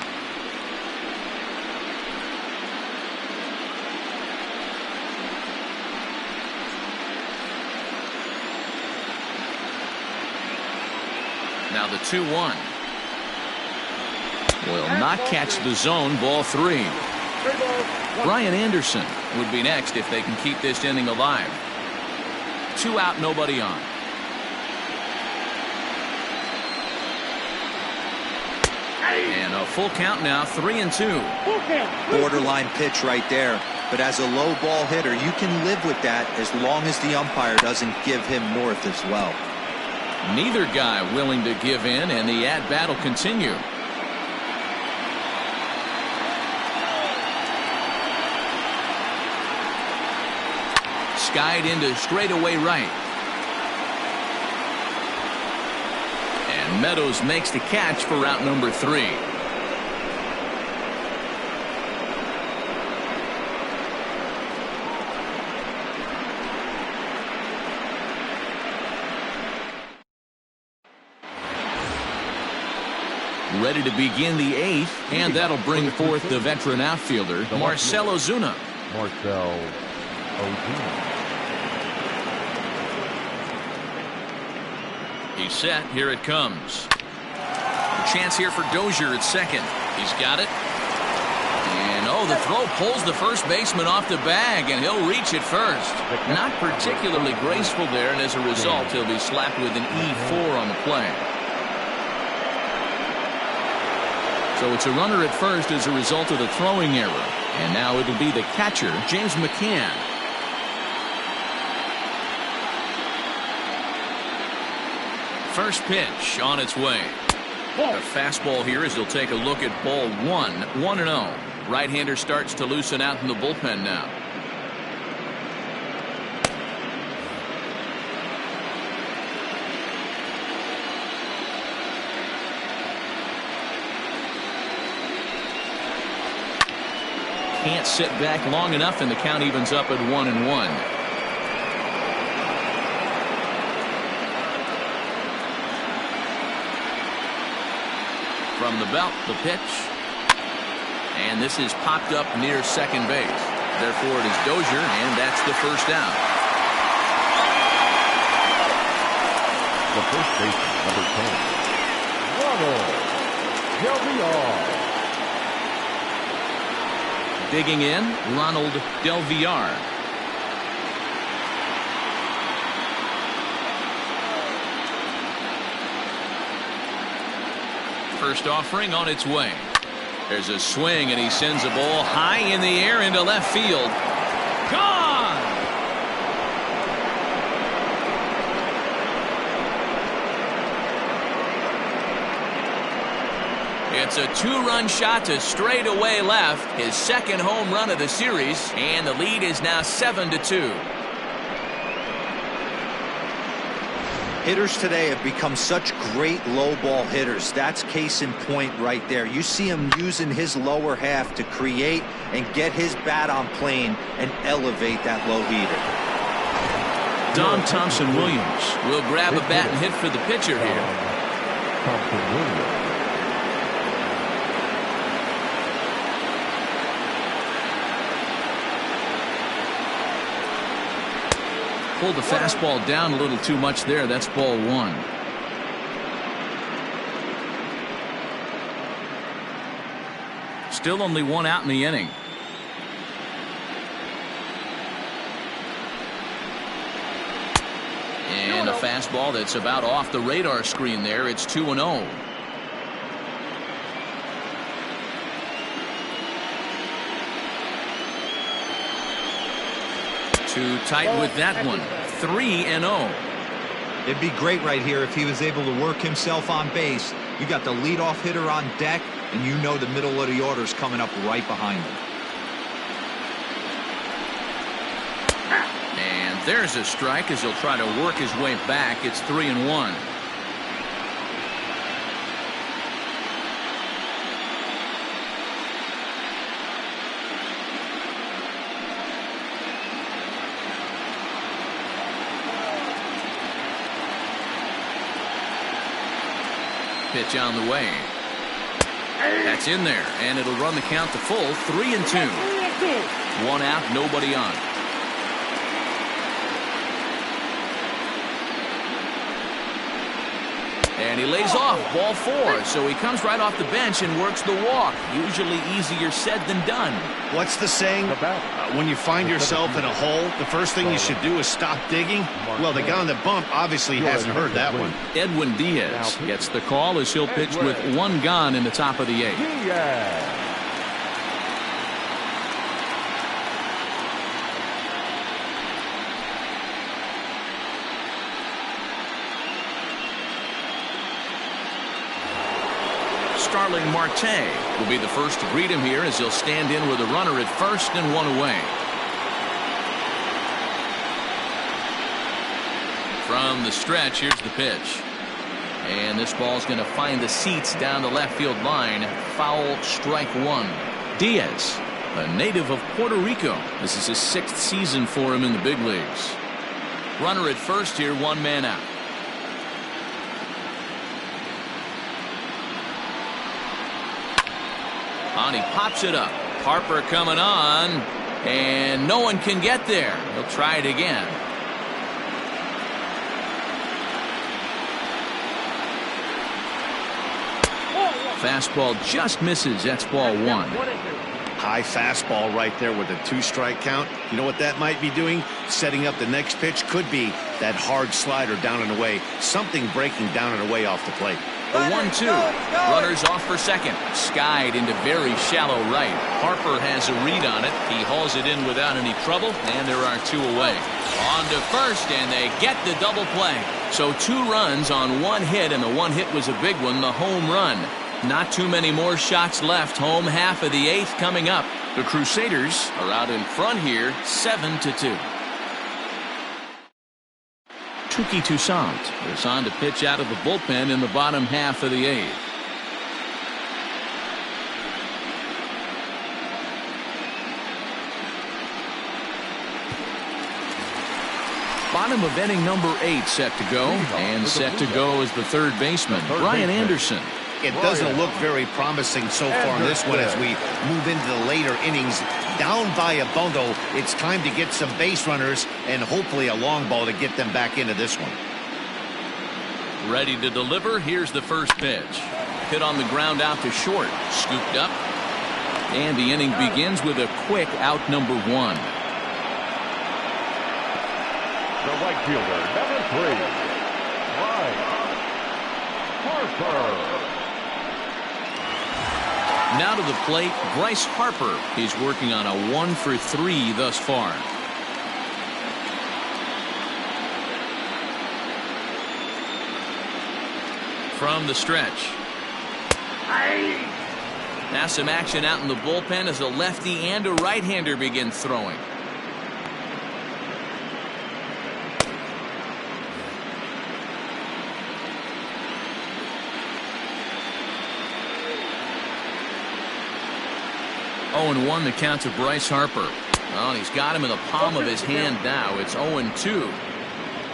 Now the 2-1. Will not catch the zone. Ball 3. Brian Anderson would be next if they can keep this inning alive. 2 out, nobody on. And a full count now, 3-2. Borderline pitch right there. But as a low ball hitter, you can live with that as long as the umpire doesn't give him north as well. Neither guy willing to give in, and the at-bat will continue. Skied into straightaway right. And Meadows makes the catch for out number 3. Ready to begin the 8th, and that'll bring forth the veteran outfielder, Marcell Ozuna. Marcell Ozuna. He's set. Here it comes. A chance here for Dozier at second. He's got it. And oh, the throw pulls the first baseman off the bag, and he'll reach it first. Not particularly graceful there, and as a result, he'll be slapped with an E4 on the play. So it's a runner at first as a result of the throwing error. And now it'll be the catcher, James McCann. First pitch on its way. A fastball here as he'll take a look at ball 1, 1-0. Right-hander starts to loosen out in the bullpen now. Can't sit back long enough, and the count evens up at 1-1. From the belt, the pitch. And this is popped up near second base. Therefore, it is Dozier, and that's the first out. The first baseman, number 10, Ronald Del. Digging in, Ronald Del Villar. First offering on its way. There's a swing, and he sends a ball high in the air into left field. Gone! It's a 2-run shot to straightaway left, his second home run of the series, and the lead is now 7-2. Hitters today have become such great low ball hitters. That's case in point right there. You see him using his lower half to create and get his bat on plane and elevate that low heater. Don Thompson-Williams will grab a bat and hit for the pitcher here. Thompson-Williams. Pulled the fastball down a little too much there. That's ball one. Still only one out in the inning. And a fastball that's about off the radar screen there. It's 2-0. Too tight with that one. 3-0. It'd be great right here if he was able to work himself on base. You got the leadoff hitter on deck, and you know the middle of the order's coming up right behind him. And there's a strike as he'll try to work his way back. It's 3-1. Pitch on the way. That's in there, and it'll run the count to full. 3-2. One out, nobody on. And he lays off. Ball four. So he comes right off the bench and works the walk. Usually easier said than done. What's the saying? When you find yourself in a hole, the first thing you should do is stop digging. Well, the guy on the bump obviously hasn't heard that one. Edwin Diaz gets the call as he'll pitch with one gone in the top of the eighth. Starling Marte will be the first to greet him here as he'll stand in with a runner at first and one away. From the stretch, here's the pitch. And this ball's going to find the seats down the left field line. Foul, strike one. Diaz, a native of Puerto Rico. This is his 6th season for him in the big leagues. Runner at first here, one man out. He pops it up. Harper coming on, and no one can get there. He'll try it again. Fastball just misses. That's ball one. High fastball right there with a 2-strike count. You know what that might be doing? Setting up the next pitch. Could be that hard slider down and away. Something breaking down and away off the plate. The 1-2. Runners off for second. Skied into very shallow right. Harper has a read on it. He hauls it in without any trouble, and there are two away. On to first, and they get the double play. So 2 runs on 1 hit, and the 1 hit was a big one, the home run. Not too many more shots left. Home half of the 8th coming up. The Crusaders are out in front here, 7-2. Touki Toussaint is on to pitch out of the bullpen in the bottom half of the 8th. Bottom of inning number 8 set to go, and set to go is the third baseman, Brian Anderson. It doesn't look very promising so far in this one as we move into the later innings. Down by a bundle, it's time to get some base runners and hopefully a long ball to get them back into this one. Ready to deliver. Here's the first pitch. Hit on the ground out to short. Scooped up. And the inning begins with a quick out number 1. The right fielder, number 3, Harper. Now to the plate, Bryce Harper. He's working on a 1 for 3 thus far. From the stretch. Now some action out in the bullpen as a lefty and a right-hander begin throwing. 0-1 the count to Bryce Harper. Well, he's got him in the palm of his hand now. It's 0-2.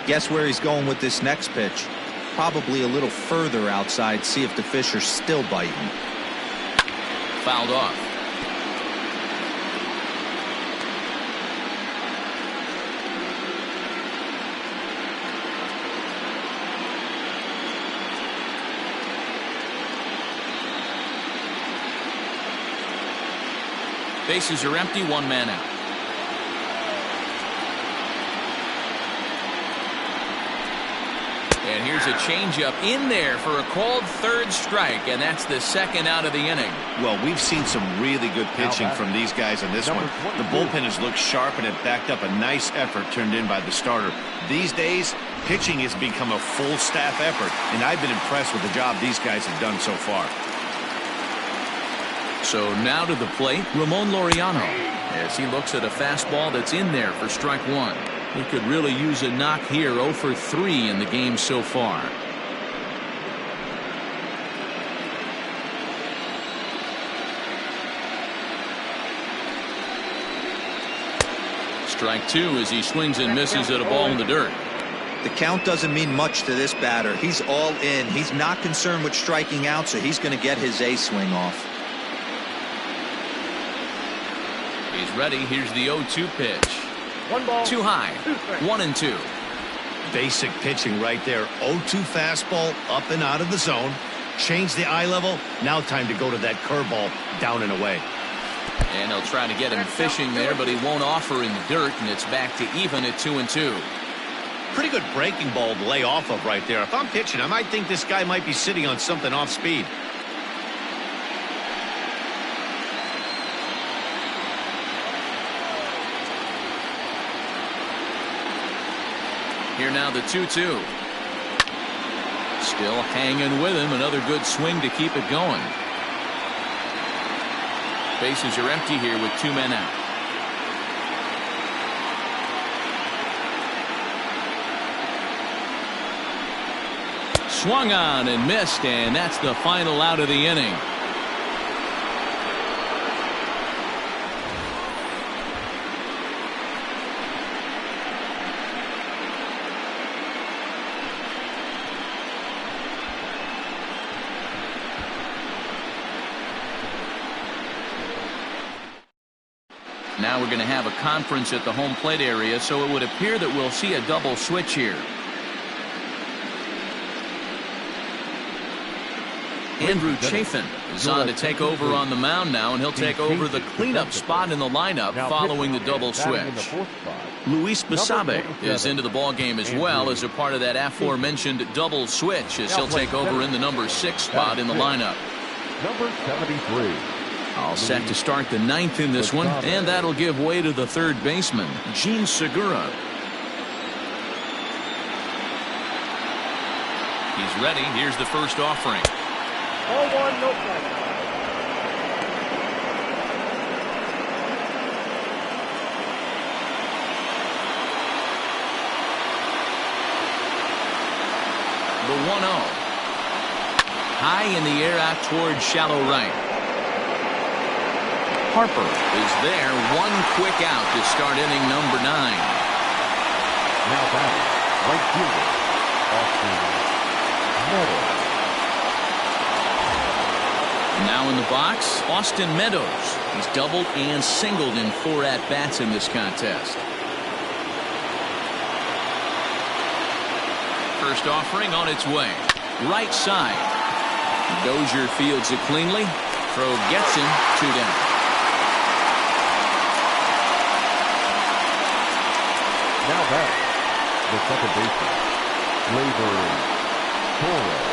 Guess where he's going with this next pitch? Probably a little further outside, see if the fish are still biting. Fouled off. Bases are empty, one man out. And here's a changeup in there for a called third strike, and that's the second out of the inning. Well, we've seen some really good pitching from these guys in this one. The bullpen has looked sharp and it backed up a nice effort turned in by the starter. These days, pitching has become a full staff effort, and I've been impressed with the job these guys have done so far. So now to the plate, Ramon Laureano, as he looks at a fastball that's in there for strike one. He could really use a knock here. 0 for 3 in the game so far. Strike two as he swings and misses at a ball in the dirt. The count doesn't mean much to this batter. He's all in. He's not concerned with striking out, so he's going to get his A swing off. He's ready. Here's the 0-2 pitch. 1 ball. Too high. 1-2. Basic pitching right there. 0-2 fastball up and out of the zone. Change the eye level. Now time to go to that curveball down and away. And he'll try to get him fishing there, but he won't offer in the dirt, and it's back to even at 2-2. Pretty good breaking ball to lay off of right there. If I'm pitching, I might think this guy might be sitting on something off speed. Here now the 2-2. Still hanging with him. Another good swing to keep it going. Bases are empty here with 2 men out. Swung on and missed, and that's the final out of the inning. Now we're going to have a conference at the home plate area, so it would appear that we'll see a double switch here. Andrew Chafin is on to take over on the mound now, and he'll take over the cleanup spot in the lineup following the double switch. Luis Basabe is into the ballgame as well as a part of that aforementioned double switch, as he'll take over in the number 6 spot in the lineup. Number 73. All set to start the 9th in this one, and that'll give way to the third baseman, Gene Segura. He's ready. Here's the first offering. 0-1, no strike. The 1-0. High in the air out towards shallow right. Harper is there. One quick out to start inning number 9. Now batting, right fielder, Austin Meadows. Now in the box, Austin Meadows. He's doubled and singled in 4 at-bats in this contest. First offering on its way. Right side. Dozier fields it cleanly. Throw gets him. 2 down. Now back, the second baseman, Torres.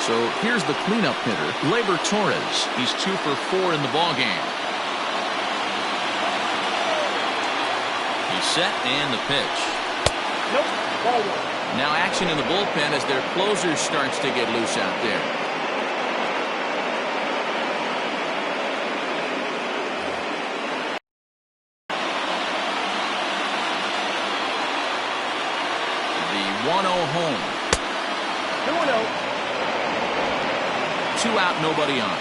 So here's the cleanup hitter, Labor Torres. He's 2 for 4 in the ballgame. He's set and the pitch. Nope, ball 1. Now action in the bullpen as their closer starts to get loose out there. The 1-0 home. 2-0. 2 out, nobody on.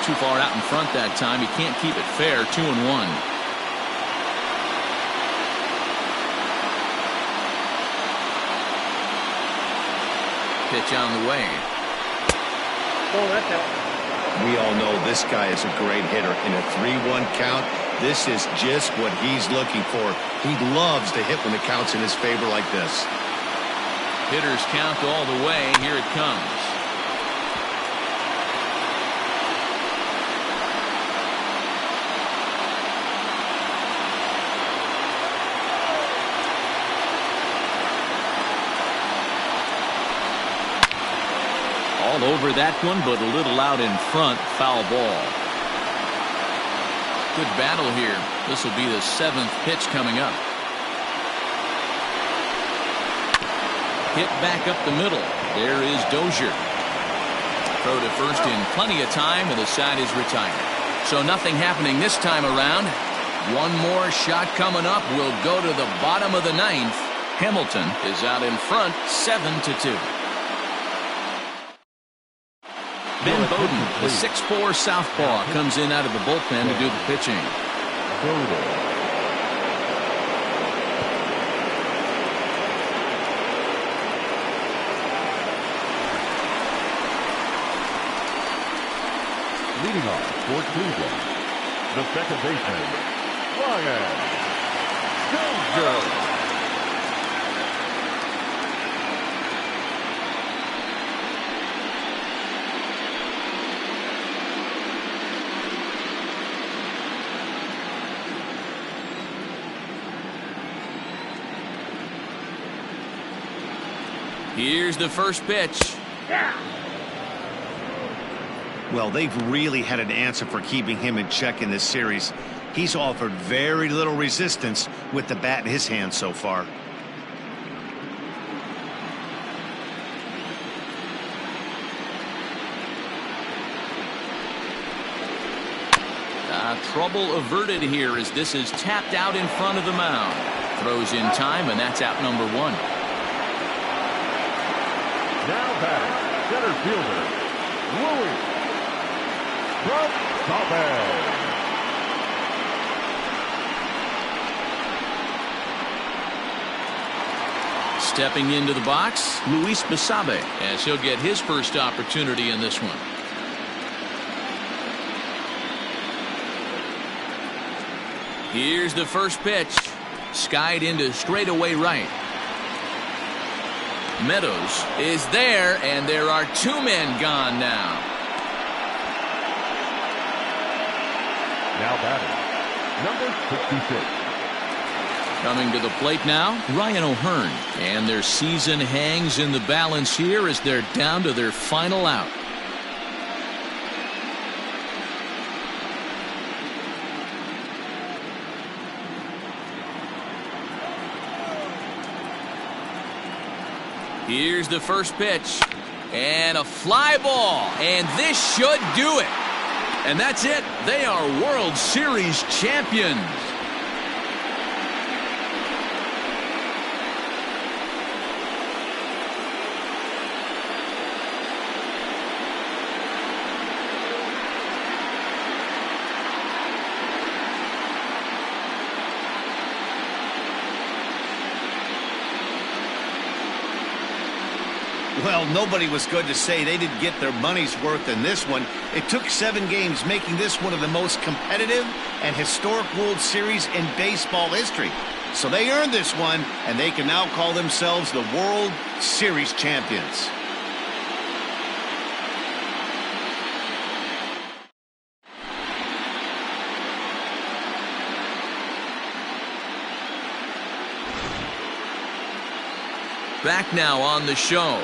too far out in front that time. He can't keep it fair. 2-1. Pitch on the way. Oh, that's out. We all know this guy is a great hitter. In a 3-1 count, this is just what he's looking for. He loves to hit when the count's in his favor like this. Hitters count all the way. Here it comes. All over that one, but a little out in front. Foul ball. Good battle here. This will be the 7th pitch coming up. Hit back up the middle. There is Dozier. Throw to first in plenty of time, and the side is retired. So nothing happening this time around. One more shot coming up. Will go to the bottom of the 9th. Hamilton is out in front, 7-2. Ben Bowden, the 6'4" southpaw, comes in out of the bullpen to do the pitching. Leading off for Cleveland, the second baseman, Ryan Dozier. Here's the first pitch. Well, they've really had an answer for keeping him in check in this series. He's offered very little resistance with the bat in his hand so far. Trouble averted here as this is tapped out in front of the mound. Throws in time, and that's out number 1. Now batting, center fielder, Louis from Cordell. Stepping into the box, Luis Basabe, as he'll get his first opportunity in this one. Here's the first pitch. Skied into straightaway right. Meadows is there, and there are 2 men gone now. Now batting, number 66. Coming to the plate now, Ryan O'Hearn. And their season hangs in the balance here as they're down to their final out. Here's the first pitch. And a fly ball. And this should do it. And that's it. They are World Series champions. Well, nobody was good to say they didn't get their money's worth in this one. It took 7 games, making this one of the most competitive and historic World Series in baseball history. So they earned this one, and they can now call themselves the World Series champions. Back now on the show.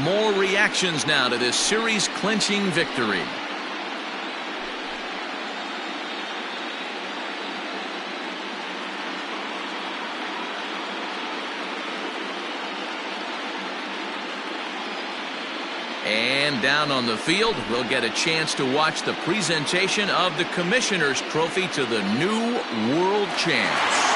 More reactions now to this series-clinching victory. And down on the field, we'll get a chance to watch the presentation of the Commissioner's Trophy to the new world champs.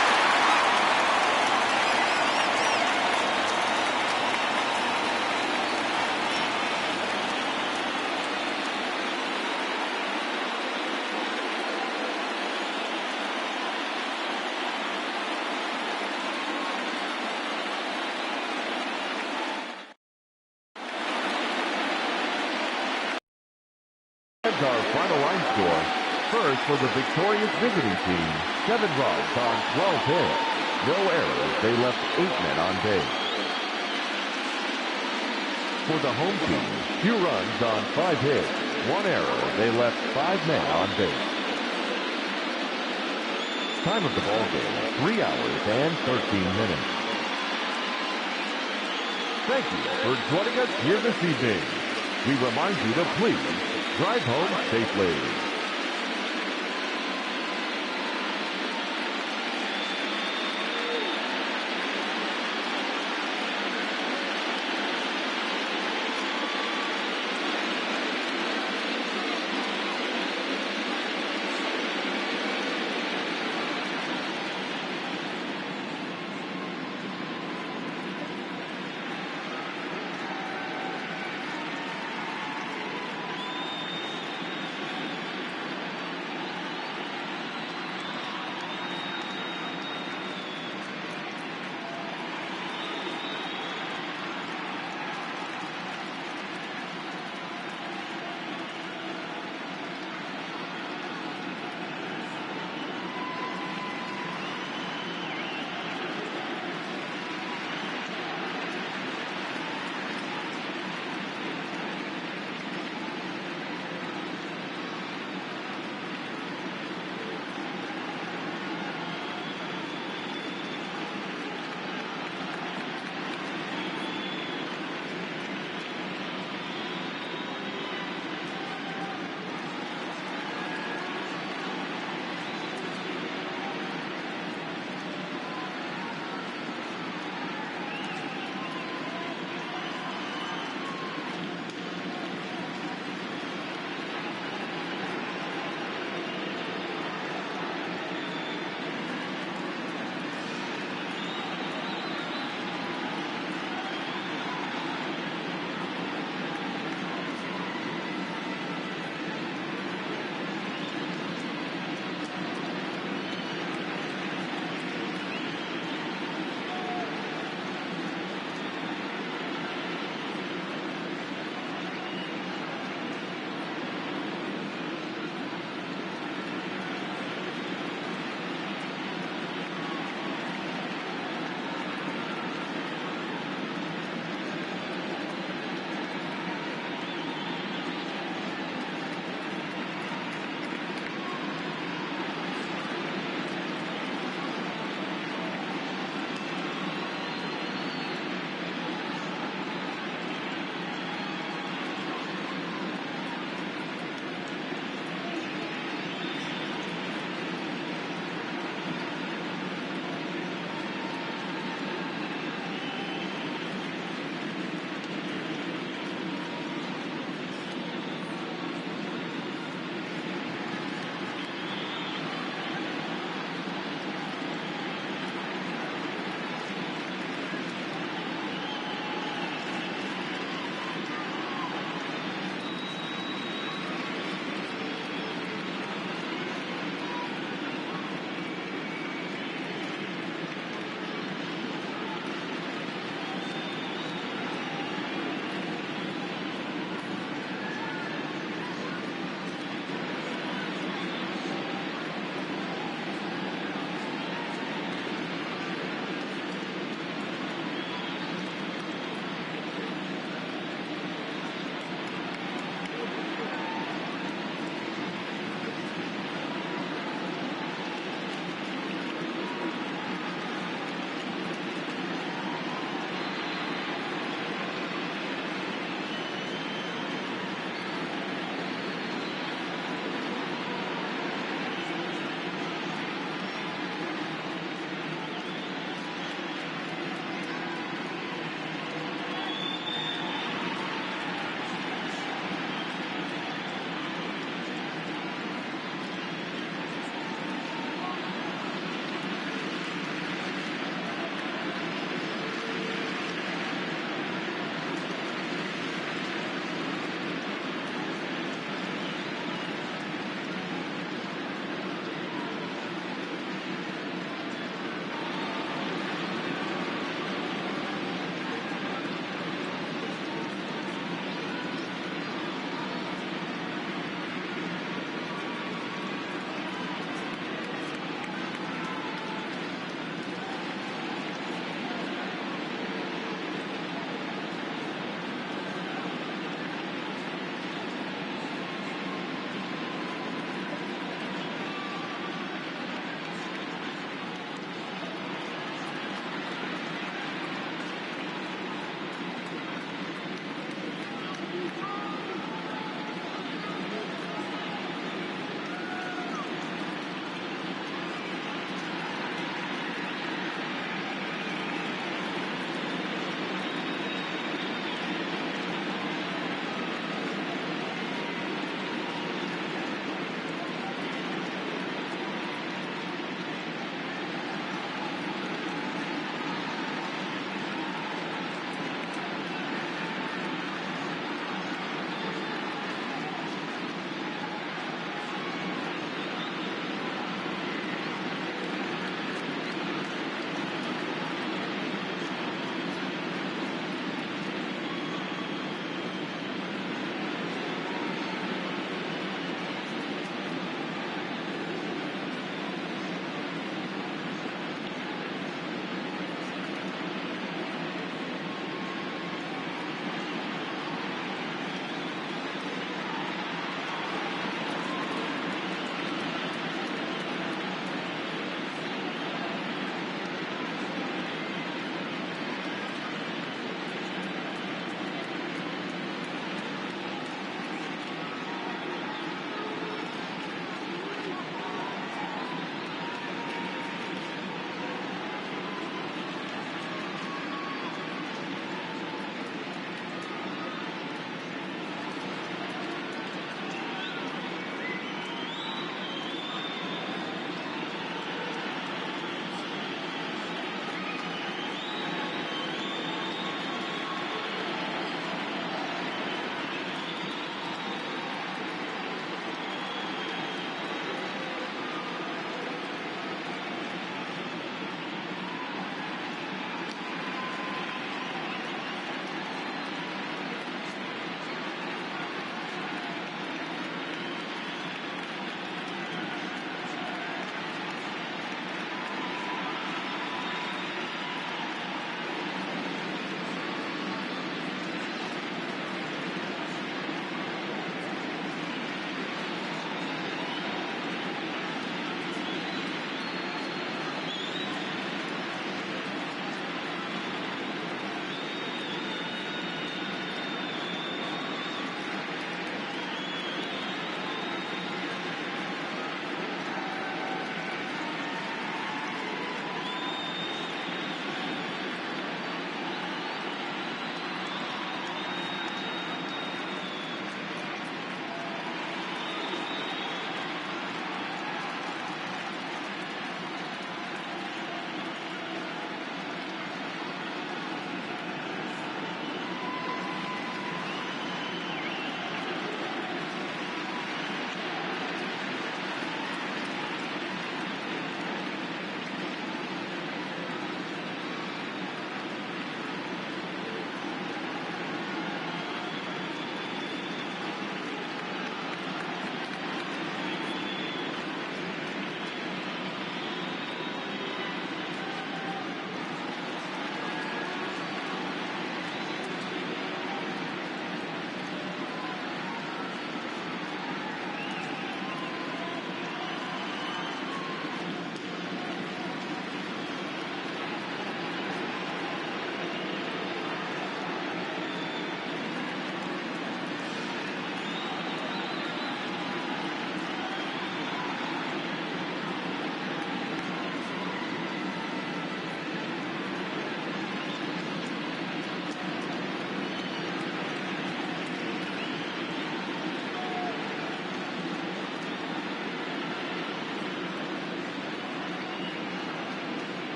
Here's our final line score. First, for the victorious visiting team, 7 runs on 12 hits. No errors. They left 8 men on base. For the home team, 2 runs on 5 hits. 1 error. They left 5 men on base. Time of the ball game, 3 hours and 13 minutes. Thank you for joining us here this evening. We remind you to please drive home safely.